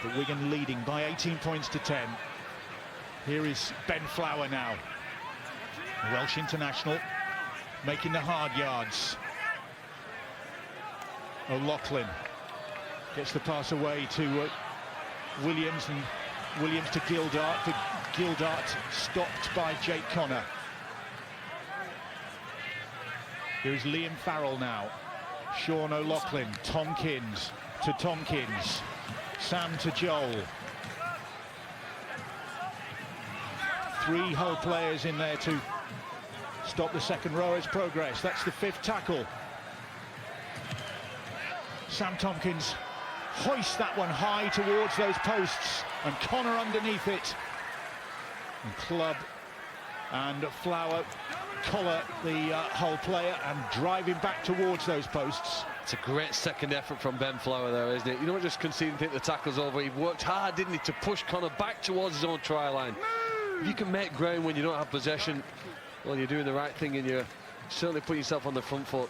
Speaker 7: But Wigan leading by 18 points to 10. Here is Ben Flower now. Welsh international, making the hard yards. O'Loughlin gets the pass away to Williams, and Williams to Gildart, but Gildart stopped by Jake Connor. Here is Liam Farrell now. Sean O'Loughlin, Tompkins to Tompkins. Sam to Joel. 3 Hull players in there to stop the second rower's progress. That's the 5th tackle. Sam Tompkins hoists that one high towards those posts, and Connor underneath it. And Clubb and Flower collar the Hull player and drive him back towards those posts.
Speaker 6: It's a great second effort from Ben Flower there, isn't it? You don't just concede and think the tackle's over. He worked hard, didn't he, to push Connor back towards his own try line. If you can make ground when you don't have possession, well, you're doing the right thing, and you're certainly putting yourself on the front foot.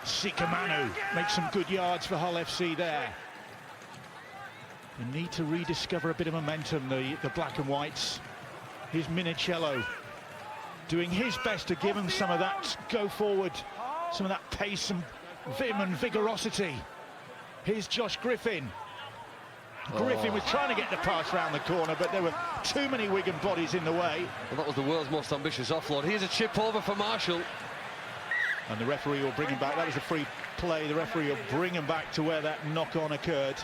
Speaker 7: Sikamanu makes some good yards for Hull FC there. They need to rediscover a bit of momentum, the black and whites. Here's Minicello doing his best to give them some of that go forward, some of that pace and vim and vigorosity. Here's Josh Griffin. Griffin was trying to get the pass round the corner, but there were too many Wigan bodies in the way.
Speaker 6: Well, that was the world's most ambitious offload. Here's a chip over for Marshall.
Speaker 7: And the referee will bring him back. That was a free play. The referee will bring him back to where that knock-on occurred.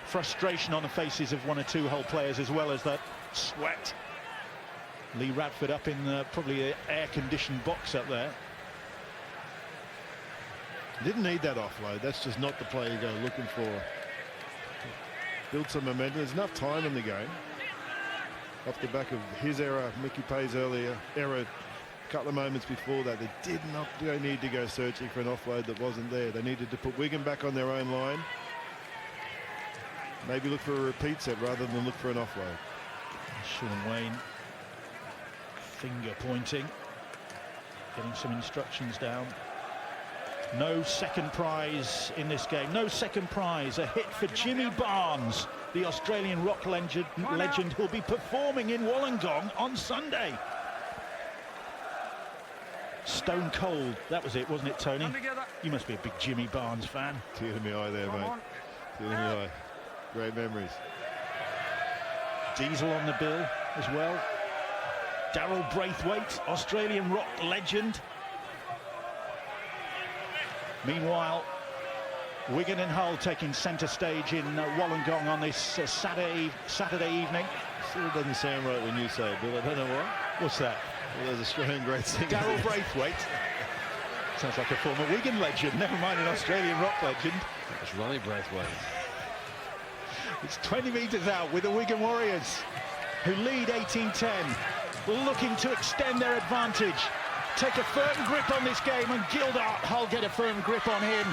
Speaker 7: Frustration on the faces of 1 or 2 Hull players, as well as that sweat. Lee Radford up in probably an air-conditioned box up there.
Speaker 2: Didn't need that offload. That's just not the play you go looking for. Build some momentum. There's enough time in the game. Off the back of his error, Mickey Pay's earlier error, a couple of moments before that, they did not need to go searching for an offload that wasn't there. They needed to put Wigan back on their own line. Maybe look for a repeat set rather than look for an offload.
Speaker 7: Sean Wayne finger pointing, getting some instructions down. No second prize in this game. No second prize. A hit for Jimmy Barnes, the Australian rock legend who'll be performing in Wollongong on Sunday. Stone Cold. That was it, wasn't it, Tony? You must be a big Jimmy Barnes fan.
Speaker 2: Tear in the eye there, mate. Tear in the eye. Great memories.
Speaker 7: Diesel on the bill as well. Darryl Braithwaite, Australian rock legend. Meanwhile, Wigan and Hull taking centre stage in Wollongong on this Saturday evening.
Speaker 2: Still doesn't sound right when you say it, Bill. I don't know why.
Speaker 7: What's that?
Speaker 2: Well, there's Australian great singer.
Speaker 7: Darryl Braithwaite. Sounds like a former Wigan legend, never mind an Australian rock legend.
Speaker 6: It's Ronnie Braithwaite.
Speaker 7: It's 20 metres out with the Wigan Warriors, who lead 18-10, looking to extend their advantage. Take a firm grip on this game, and Gildart Hull get a firm grip on him.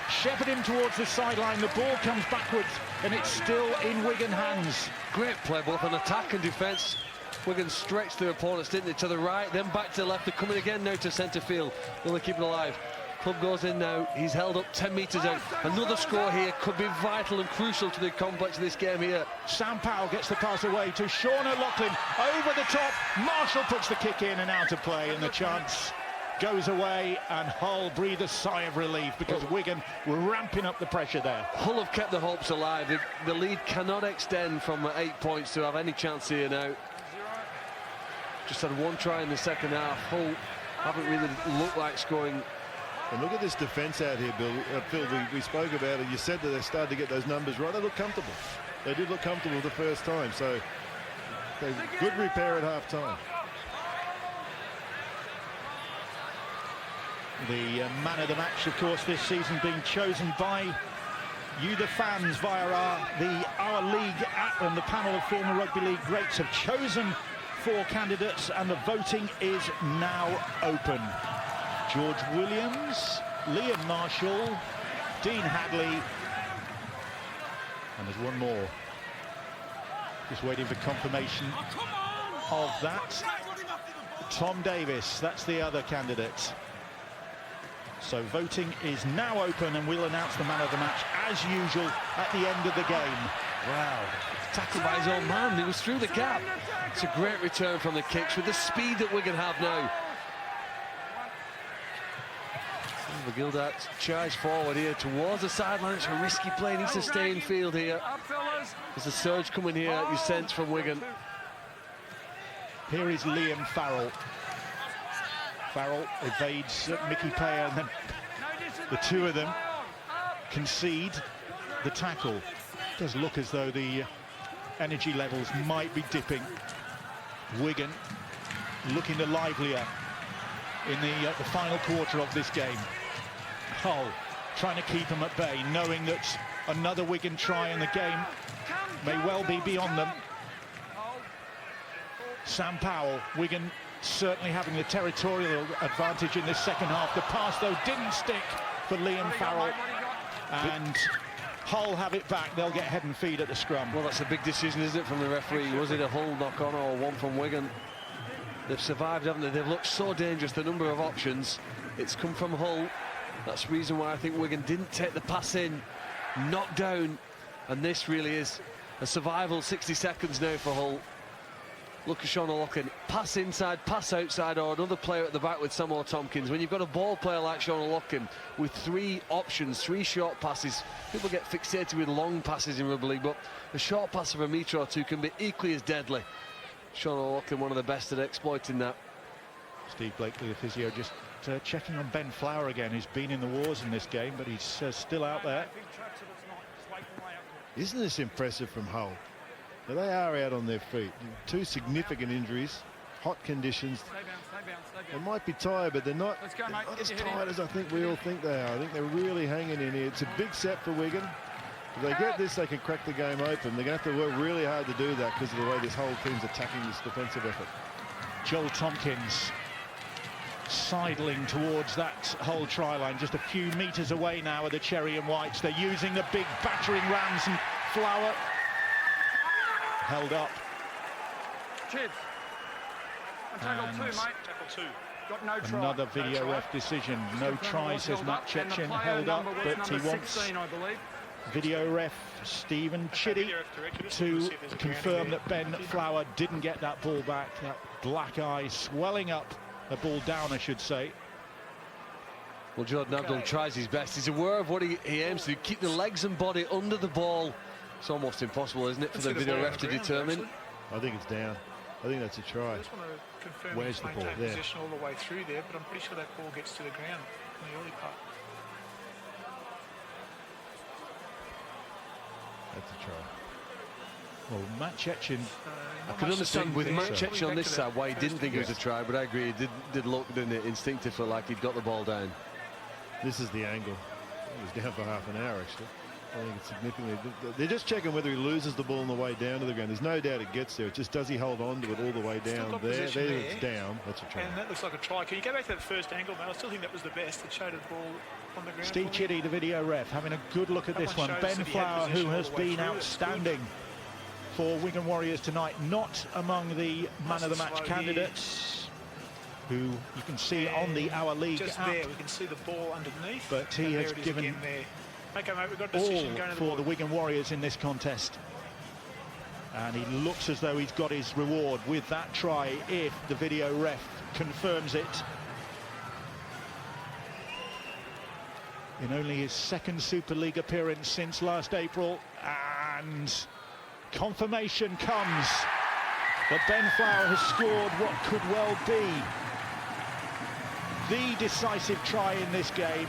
Speaker 7: Shepherd him towards the sideline. The ball comes backwards, and it's still in Wigan hands.
Speaker 6: Great play, both on attack and defence. Wigan stretched their opponents, didn't they, to the right, then back to the left. They're coming again now to centre field. Will they keep it alive? Club goes in now. He's held up 10 metres out. Another score here could be vital and crucial to the complex of this game here.
Speaker 7: Sam Powell gets the pass away to Sean O'Loughlin. Over the top. Marshall puts the kick in and out of play, and the chance goes away, and Hull breathe a sigh of relief because Wigan were ramping up the pressure there.
Speaker 6: Hull have kept the hopes alive. The lead cannot extend from 8 points to have any chance here now. Just had 1 try in the second half. Hull haven't really looked like scoring.
Speaker 2: And look at this defence out here, Bill. Phil, we spoke about it. You said that they started to get those numbers right. They look comfortable. They did look comfortable the first time. So good repair at half-time.
Speaker 7: The man of the match, of course, this season being chosen by you, the fans, via our league app, and the panel of former rugby league greats have chosen 4 candidates, and the voting is now open. George Williams, Liam Marshall, Dean Hadley, and there's one more. Just waiting for confirmation of that. Tom Davis, that's the other candidate. So voting is now open, and we'll announce the man of the match as usual at the end of the game.
Speaker 6: Wow, tackled by his own man. He was through the gap. It's a great return from the kicks with the speed that Wigan have now. Gildart charged forward here towards the sideline. It's a risky play. Needs to stay in field here. There's a surge coming here, you sense, from Wigan.
Speaker 7: Here is Liam Farrell. Farrell evades Mickey Paya, and then the two of them concede. the tackle. It does look as though the energy levels might be dipping. Wigan looking the livelier in the final quarter of this game. Hull trying to keep them at bay, knowing that another Wigan try in the game may well be beyond them. Sam Powell, Wigan certainly having the territorial advantage in this second half. The pass, though, didn't stick for Liam Farrell. And Hull have it back. They'll get head and feet at the scrum.
Speaker 6: Well, that's a big decision, isn't it, from the referee? Was it a Hull knock-on or one from Wigan? They've survived, haven't they? They've looked so dangerous, the number of options. It's come from Hull. That's the reason why I think Wigan didn't take the pass in, knocked down. And this really is a survival 60 seconds now for Hull. Look at Sean O'Loughlin, pass inside, pass outside, or another player at the back with Sam Tompkins. When you've got a ball player like Sean O'Loughlin with 3 options, 3 short passes, people get fixated with long passes in rugby league, but a short pass of a metre or two can be equally as deadly. Sean O'Loughlin, one of the best at exploiting that.
Speaker 7: Steve Blakely, the physio, just checking on Ben Flower again, who's been in the wars in this game, but he's still out there.
Speaker 2: Isn't this impressive from Hull? Now, they are out on their feet. 2 significant injuries, hot conditions. They might be tired, but they're not as tired as I think we all think they are. I think they're really hanging in here. It's a big set for Wigan. If they get this, they can crack the game open. They're going to have to work really hard to do that because of the way this whole team's attacking this defensive effort.
Speaker 7: Joel Tompkins sidling towards that Hull try line, just a few metres away now are the Cherry and Whites. They're using the big battering rams, and Flower held up.
Speaker 5: Chids. Tackle 2, mate. Tackle 2. Got no try.
Speaker 7: Another video ref decision. No try, says Matt Chechin. Held up, but he wants
Speaker 5: 16, I believe.
Speaker 7: video ref Stephen Chitty to confirm that Ben Flower didn't get that ball back. That black eye swelling up, the ball down, I should say.
Speaker 6: Well, Jordan Abdul tries his best. He's aware of what he aims to do. Keep the legs and body under the ball. It's almost impossible, isn't it, for the video ref to determine?
Speaker 2: I think it's down. I think that's a try.
Speaker 8: I just want to confirm
Speaker 2: Where's the ball? There.
Speaker 8: Position all the way through there, but I'm pretty sure that ball gets to the ground in the early part.
Speaker 2: That's a try.
Speaker 7: Well, Matt Chechin,
Speaker 6: I can understand with Matt Chechin on this side why he didn't think it was a try, but I agree, it did look, didn't it, instinctively like he'd got the ball down.
Speaker 2: This is the angle. It was down for half an hour, actually. I think it's significantly. They're just checking whether he loses the ball on the way down to the ground. There's no doubt it gets there. It's just, does he hold on to it all the way down there? There it's down. That's a try.
Speaker 8: And that looks like a try. Can you go back to that first angle, mate? I still think that was the best. It showed the ball on the ground.
Speaker 7: Steve Chitty, the video ref, having a good look at this one. Ben Flower, who has been outstanding for Wigan Warriors tonight, not among the man of the match candidates, who you can see on the Our League
Speaker 8: just
Speaker 7: app.
Speaker 8: there, we can see the ball underneath.
Speaker 7: But he has given
Speaker 8: okay, mate, we've got a decision
Speaker 7: all
Speaker 8: going to
Speaker 7: for the Wigan Warriors in this contest. And he looks as though he's got his reward with that try if the video ref confirms it. In only his second Super League appearance since last April, and confirmation comes that Ben Flower has scored what could well be the decisive try in this game.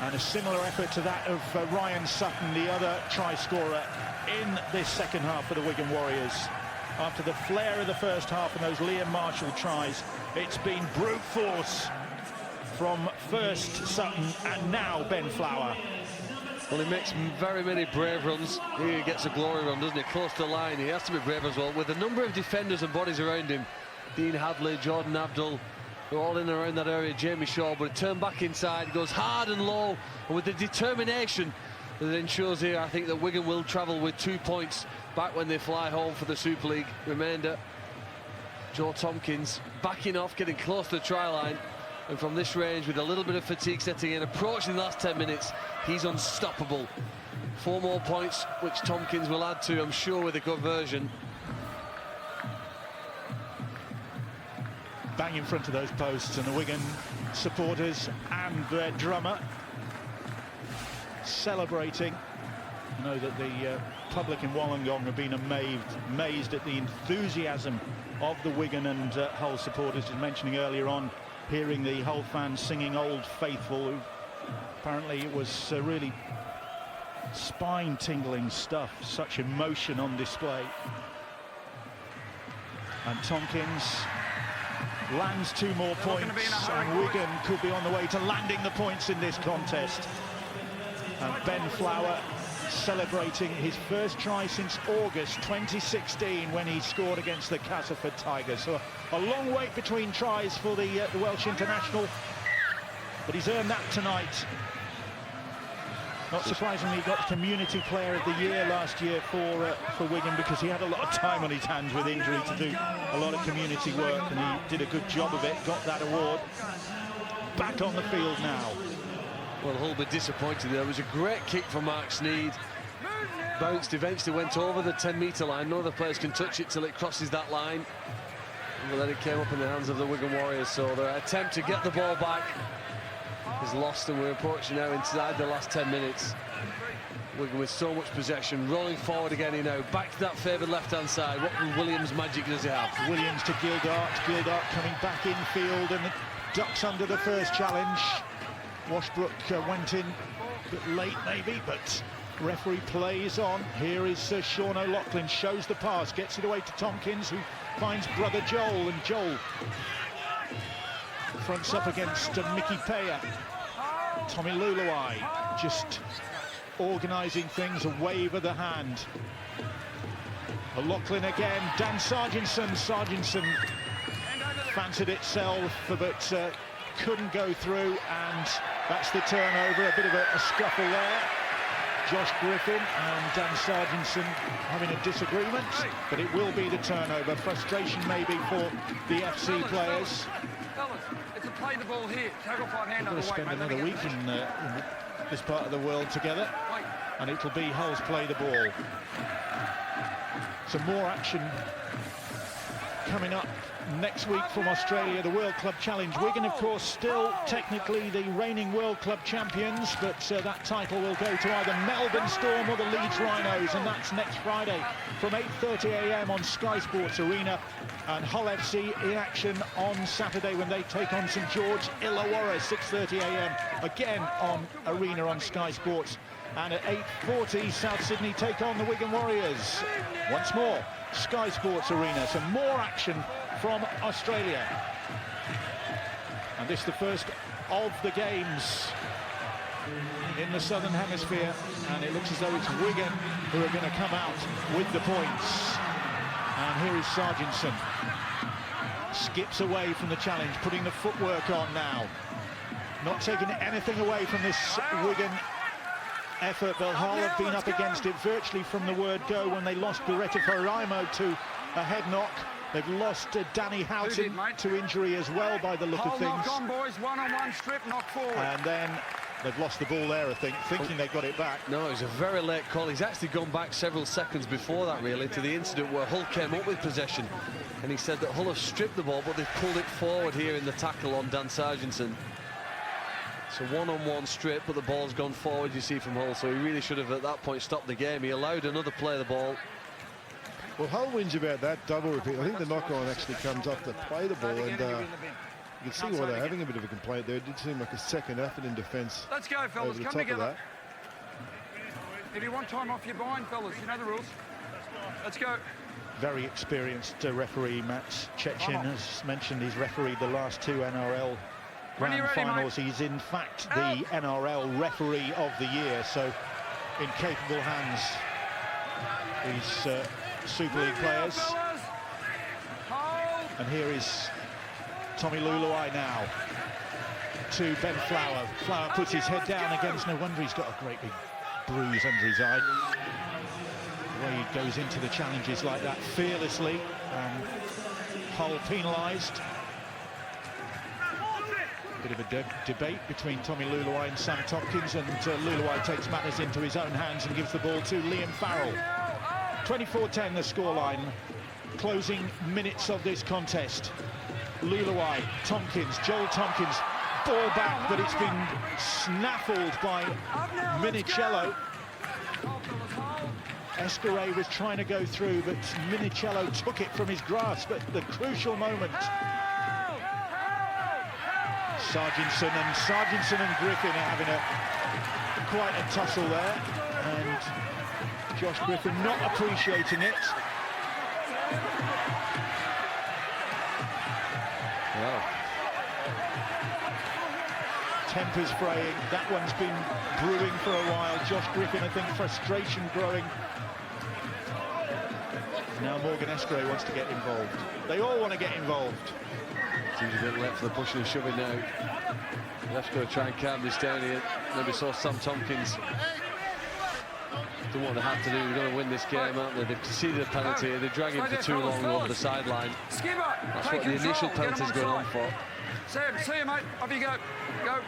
Speaker 7: And a similar effort to that of Ryan Sutton, the other try scorer in this second half for the Wigan Warriors. After the flair of the first half and those Liam Marshall tries, it's been brute force from first Sutton and now Ben Flower.
Speaker 6: Well, he makes very many brave runs. Here he gets a glory run, doesn't he? Close to the line. He has to be brave as well. With a number of defenders and bodies around him, Dean Hadley, Jordan Abdul, they're all in and around that area, Jamie Shaw, but it turned back inside, goes hard and low, and with the determination that ensures here, I think that Wigan will travel with 2 points back when they fly home for the Super League. Remainder, Joe Tompkins backing off, getting close to the try line, and from this range, with a little bit of fatigue setting in, approaching the last 10 minutes, he's unstoppable. 4 more points, which Tompkins will add to, I'm sure, with a conversion.
Speaker 7: Bang in front of those posts, and the Wigan supporters and their drummer celebrating. I know that the public in Wollongong have been amazed at the enthusiasm of the Wigan and Hull supporters. Just mentioning earlier on, hearing the Hull fans singing Old Faithful, who Apparently it was really spine-tingling stuff, such emotion on display. And Tompkins lands 2 more points, and Wigan could be on the way to landing the points in this contest. And Ben Flower celebrating his first try since August 2016 when he scored against the Castleford Tigers. So a long wait between tries for the Welsh international, but he's earned that tonight. Not surprisingly, he got Community Player of the Year last year for Wigan, because he had a lot of time on his hands with injury to do a lot of community work, and he did a good job of it, got that award. Back on the field now.
Speaker 6: Well, Hull be disappointed. There was a great kick from Mark Sneed. Bounced, eventually went over the 10-metre line. No other players can touch it till it crosses that line. But then it came up in the hands of the Wigan Warriors. So their attempt to get the ball back is lost, and we're approaching now inside the last 10 minutes. Wigan with so much possession, rolling forward again now. Back to that favoured left-hand side. What Williams magic does he have?
Speaker 7: Williams to Gildart. Gildart coming back infield and ducks under the first challenge. Washbrook went in a bit late maybe, but referee plays on. Here is Sean O'Loughlin, shows the pass, gets it away to Tompkins, who finds brother Joel, and Joel fronts up against Mickey Paya. Tommy Luluai just organising things, a wave of the hand. O'Loughlin again, Dan Sarginson. Sarginson fancied itself, but couldn't go through, and that's the turnover. A bit of a scuffle there. Josh Griffin and Dan Sarginson having a disagreement, but it will be the turnover. Frustration maybe for the FC players.
Speaker 5: It's a play the ball here. Tackle fight hand on the way.
Speaker 7: We'll spend another week in this part of the world together, and it'll be Hull's play the ball. Some more action coming up next week from Australia, the World Club Challenge. Wigan, of course, still technically the reigning World Club champions, but that title will go to either Melbourne Storm or the Leeds Rhinos, and that's next Friday from 8:30 AM on Sky Sports Arena, and Hull FC in action on Saturday when they take on St George Illawarra, 6:30 AM again on Arena on Sky Sports, and at 8:40 South Sydney take on the Wigan Warriors. Once more, Sky Sports Arena. Some more action from Australia, and this is the first of the games in the Southern Hemisphere, and it looks as though it's Wigan who are going to come out with the points. And here is Sarginson, skips away from the challenge, putting the footwork on now, not taking anything away from this Wigan effort, but Hull have been up against it virtually from the word go when they lost Beretta Faraimo to a head knock. They've lost Danny Houghton to injury as well, by the look of things.
Speaker 5: Knock on, boys. One-on-one strip, knock forward.
Speaker 7: And then they've lost the ball there, I think, thinking they got it back.
Speaker 6: No, it was a very late call. He's actually gone back several seconds before that, really, to the incident where Hull came up with possession. And he said that Hull have stripped the ball, but they've pulled it forward here in the tackle on Dan Sarginson. So one-on-one strip, but the ball's gone forward, you see, from Hull. So he really should have, at that point, stopped the game. He allowed another player the ball.
Speaker 2: Well, Hull wins about that double repeat. I think the knock-on actually comes off the play the ball, and you can see why they're having a bit of a complaint there. It did seem like a second effort in defence.
Speaker 5: Let's go, fellas. Come together. If you want time off your bind, fellas, you know the rules. Let's go.
Speaker 7: Very experienced referee, Matt Chechen, has mentioned he's refereed the last 2 NRL grand finals. He's in fact the NRL referee of the year, so in capable hands, these Super League players. And here is Tommy Luluai now to Ben Flower. Flower puts his head down against, no wonder he's got a great big bruise under his eye. The way he goes into the challenges like that fearlessly, and Hull penalised. Bit of a debate between Tommy Luluai and Sam Tompkins, and Luluai takes matters into his own hands and gives the ball to Liam Farrell. 24-10 the scoreline. Closing minutes of this contest. Luluai, Tompkins, Joel Tompkins, ball back, but it's been snaffled by Minicello. Escaray was trying to go through, but Minicello took it from his grasp at the crucial moment. Sarginson and Griffin are having quite a tussle there, and Josh Griffin not appreciating it.
Speaker 6: Wow.
Speaker 7: Tempers fraying. That one's been brewing for a while. Josh Griffin, I think, frustration growing. Now Morgan Escray wants to get involved. They all want to get involved.
Speaker 6: Seems a bit late for the pushing and shoving now. Ref's going to try and calm this down here. Maybe saw Sam Tompkins. Don't want to have to do. They're going to win this game, aren't they? They've conceded a penalty. They drag him for too long over the sideline. That's what the initial penalty's going on for.
Speaker 5: Sam, see you, mate. Off you go. Go.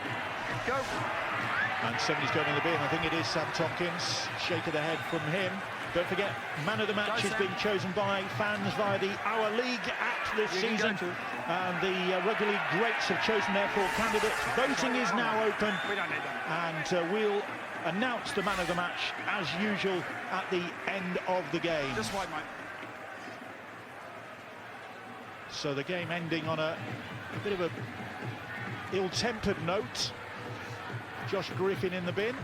Speaker 7: And somebody's going in the bin. I think it is Sam Tompkins. Shake of the head from him. Don't forget, man of the match is being chosen by fans via the Our League app this season. And the Rugby League greats have chosen their 4 candidates. Voting is now open.
Speaker 5: We don't need that.
Speaker 7: And we'll announce the man of the match, as usual, at the end of the game.
Speaker 5: Just wait, mate.
Speaker 7: So the game ending on a bit of a ill-tempered note. Josh Griffin in the bin.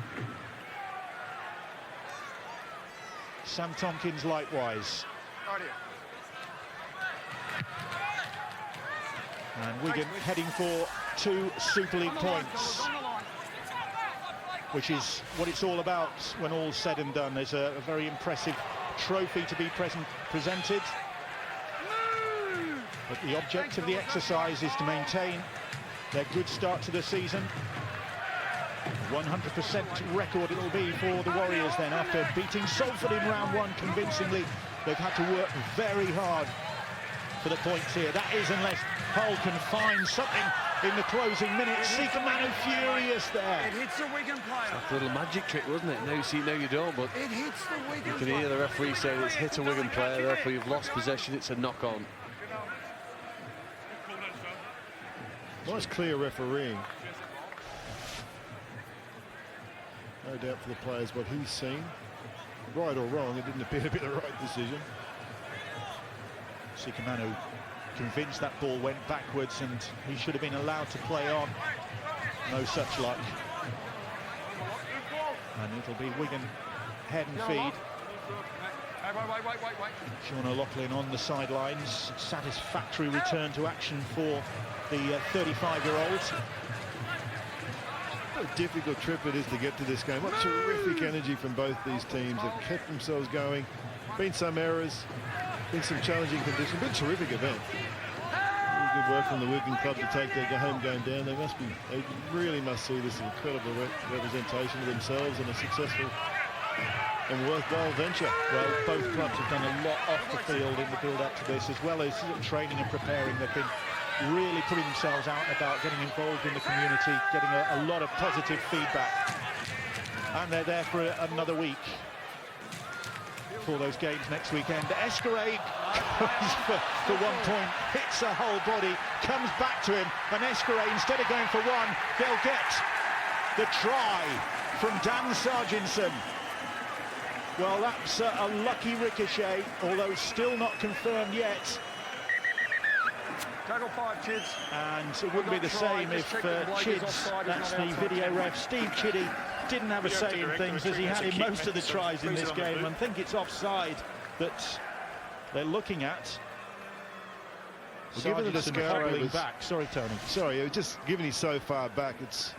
Speaker 7: Sam Tompkins likewise.
Speaker 5: Right here.
Speaker 7: And Wigan heading for 2 Super League points, which is what it's all about when all's said and done. There's a very impressive trophy to be presented. But the object of the exercise is to maintain their good start to the season. 100% record it'll be for the Warriors then, after beating Salford in round 1 convincingly. They've had to work very hard for the points here. That is, unless Hull can find something in the closing minutes. Seeker Manu furious there.
Speaker 5: It hits the Wigan player.
Speaker 6: That's a little magic trick, wasn't it? Now you see, now you don't, but
Speaker 5: It hits the Wigan
Speaker 6: you can hear the referee say it's hit a Wigan player, therefore you've lost possession, it's a knock-on.
Speaker 2: Nice clear refereeing. No doubt for the players what he's seen. Right or wrong, it didn't appear to be the right decision.
Speaker 7: Seeker Manu convinced that ball went backwards and he should have been allowed to play on. No such luck. And it'll be Wigan head and feed.
Speaker 5: Wait.
Speaker 7: Sean O'Loughlin on the sidelines. Satisfactory return to action for the 35-year-olds.
Speaker 2: What a difficult trip it is to get to this game. What terrific energy from both these teams. They've kept themselves going. Been some errors, been some challenging conditions. Been a terrific event. Really good work from the Wigan club to take their home game down. They really must see this incredible representation of themselves and a successful and worthwhile venture.
Speaker 7: Well, both clubs have done a lot off the field in the build-up to this, as well as training and preparing. They've been really putting themselves out and about, getting involved in the community, getting a lot of positive feedback. And they're there for another week for those games next weekend. Escray goes for 1 point, hits a whole body, comes back to him, and Escray, instead of going for 1, they'll get the try from Dan Sarginson. Well, that's a lucky ricochet, although still not confirmed yet.
Speaker 5: Total 5, Chids.
Speaker 7: And it wouldn't be the same if Chids, that's the video ref, Steve Chiddy, didn't have a say in things, as he had in most of the tries in this game. I think it's offside that they're looking at.
Speaker 2: Well, given that
Speaker 7: Sarginson back. Sorry, Tony.
Speaker 2: Sorry, just given he's so far back, it's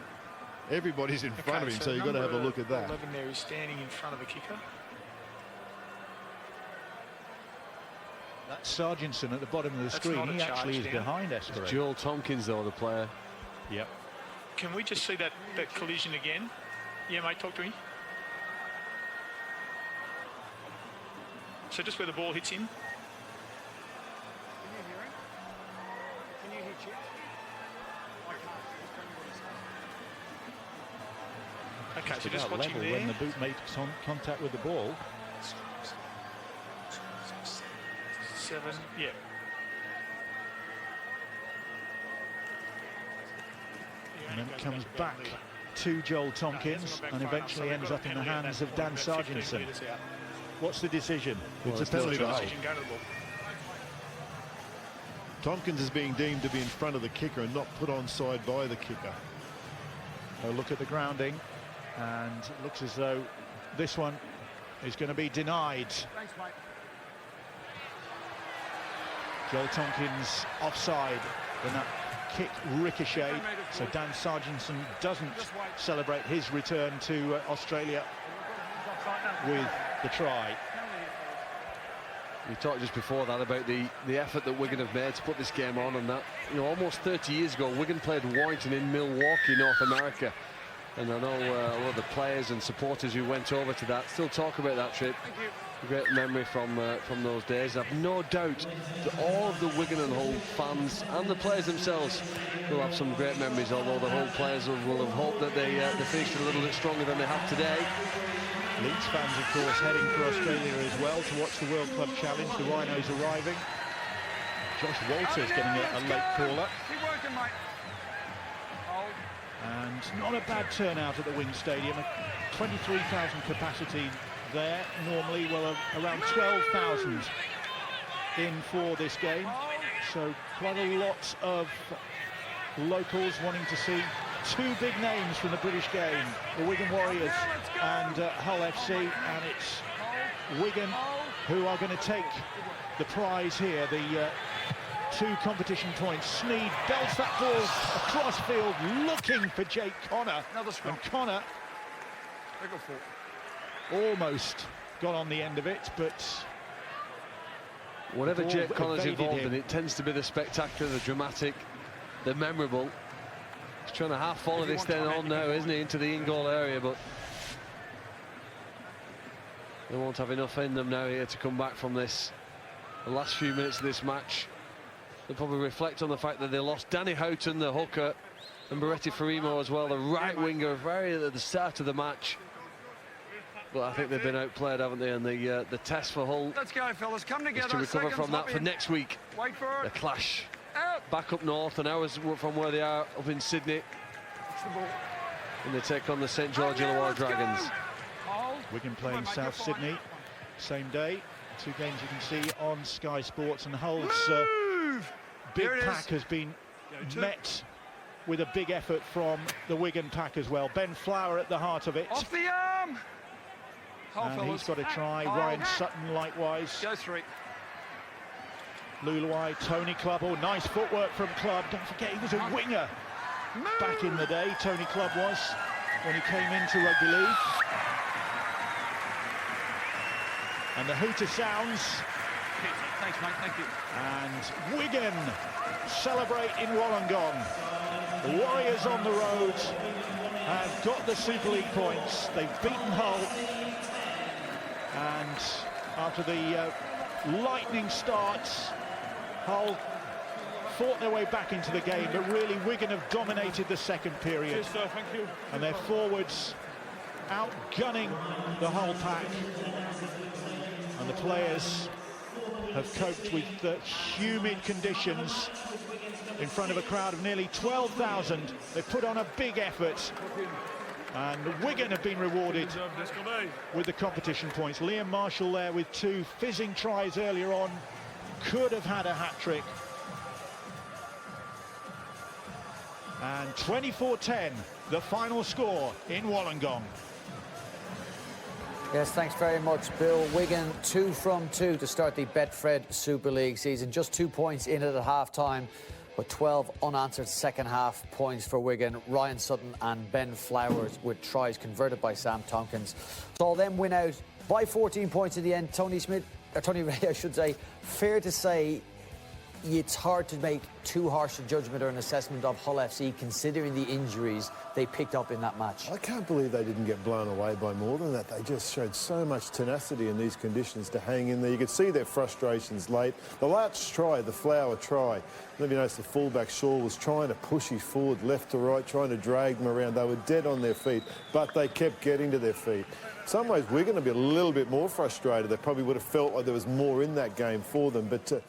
Speaker 2: everybody's in front of him, so you've got to have a look at that.
Speaker 8: 11 there is standing in front of the kicker.
Speaker 7: That's Sarginson at the bottom of the screen. He actually is behind Escray.
Speaker 6: Joel Tompkins, though, the player.
Speaker 7: Yep.
Speaker 8: Can we just see that collision again? Yeah, mate, talk to me. So just where the ball hits him.
Speaker 5: Can you hear him? Can you hear Chids? I can't.
Speaker 8: Okay, so just watching
Speaker 7: level
Speaker 8: there.
Speaker 7: when the boot makes contact with the ball.
Speaker 8: 7, yeah.
Speaker 7: And then it comes back to Joel Tompkins and eventually ends up in the hands of Dan Sarginson. What's the decision?
Speaker 2: It's a penalty to Hull.
Speaker 7: Tompkins is being deemed to be in front of the kicker and not put onside by the kicker. A look at the grounding, and it looks as though this one is going to be denied.
Speaker 5: Thanks, mate.
Speaker 7: Joel Tompkins offside when that kick ricocheted, so Dan Sargentson doesn't celebrate his return to Australia with the try.
Speaker 6: We talked just before that about the effort that Wigan have made to put this game on, and that, you know, almost 30 years ago Wigan played Warrington in Milwaukee, North America, and I know a lot of the players and supporters who went over to that still talk about that trip. Great memory from those days. I've no doubt that all of the Wigan and Hull fans and the players themselves will have some great memories, although the Hull players will have hoped that they finished a little bit stronger than they have today.
Speaker 7: Leeds fans, of course, heading for Australia as well to watch the World Club Challenge. The Rhinos arriving. Josh Walters getting a late caller.
Speaker 5: Keep working, mate. Hold.
Speaker 7: And not a bad turnout at the Wing Stadium. 23,000 capacity there. Normally, well, around 12,000 in for this game. So quite a lot of locals wanting to see two big names from the British game, the Wigan Warriors and Hull FC, and it's Wigan who are going to take the prize here, the 2 competition points. Sneed belts that ball across field, looking for Jake Connor, and Connor almost got on the end of it, but
Speaker 6: whatever Jake Connor's involved in, it tends to be the spectacular, the dramatic, the memorable. He's trying to half follow this thing on now, isn't he, into the in-goal area, but they won't have enough in them now here to come back from this. The last few minutes of this match, they'll probably reflect on the fact that they lost Danny Houghton, the hooker, and Beretti Ferimo as well, the right winger, very at the start of the match. But I think they've been outplayed, haven't they? And the test for Hull,
Speaker 5: Let's go, fellas. Come together.
Speaker 6: is to recover from that for next week.
Speaker 5: Wait for
Speaker 6: The
Speaker 5: it.
Speaker 6: clash
Speaker 5: Out.
Speaker 6: back up north, an hour from where they are up in Sydney,
Speaker 5: It's the ball.
Speaker 6: and they take on the St George Illawarra Dragons.
Speaker 5: Hold.
Speaker 7: Wigan playing South Sydney, same day. 2 games you can see on Sky Sports, and Hull's big
Speaker 5: Here it
Speaker 7: pack has been met with a big effort from the Wigan pack as well. Ben Flower at the heart of it.
Speaker 5: Off the arm. Hold,
Speaker 7: And
Speaker 5: fellas.
Speaker 7: he's got a try.
Speaker 5: Hold.
Speaker 7: Ryan Sutton likewise.
Speaker 5: Go 3.
Speaker 7: Luluai, Tony Clubb. Oh, nice footwork from Clubb. Don't forget, he was a winger back in the day. Tony Clubb was, when he came into rugby league. And the hooter sounds.
Speaker 5: Thanks, mate. Thank you.
Speaker 7: And Wigan celebrate in Wollongong. The Warriors on the road have got the Super League points. They've beaten Hull. And after the lightning starts, Hull fought their way back into the game, but really Wigan have dominated the second period.
Speaker 8: Cheers, sir. Thank you.
Speaker 7: And their forwards outgunning the Hull pack. And the players have coped with the humid conditions in front of a crowd of nearly 12,000. They've put on a big effort. And Wigan have been rewarded with the competition points. Liam Marshall there with 2 fizzing tries earlier on. Could have had a hat-trick. And 24-10, the final score in Wollongong.
Speaker 1: Yes, thanks very much, Bill. Wigan 2 from 2 to start the Betfred Super League season. Just 2 points in at half-time, but 12 unanswered second-half points for Wigan. Ryan Sutton and Ben Flowers with tries converted by Sam Tompkins. Saw them win out by 14 points in the end. Tony Ray, I should say. Fair to say, it's hard to make too harsh a judgment or an assessment of Hull FC considering the injuries they picked up in that match.
Speaker 2: I can't believe they didn't get blown away by more than that. They just showed so much tenacity in these conditions to hang in there. You could see their frustrations late. The last try, the Flower try, let me notice the fullback Shaw was trying to push his forward left to right, trying to drag them around. They were dead on their feet, but they kept getting to their feet. In some ways, we're going to be a little bit more frustrated. They probably would have felt like there was more in that game for them, but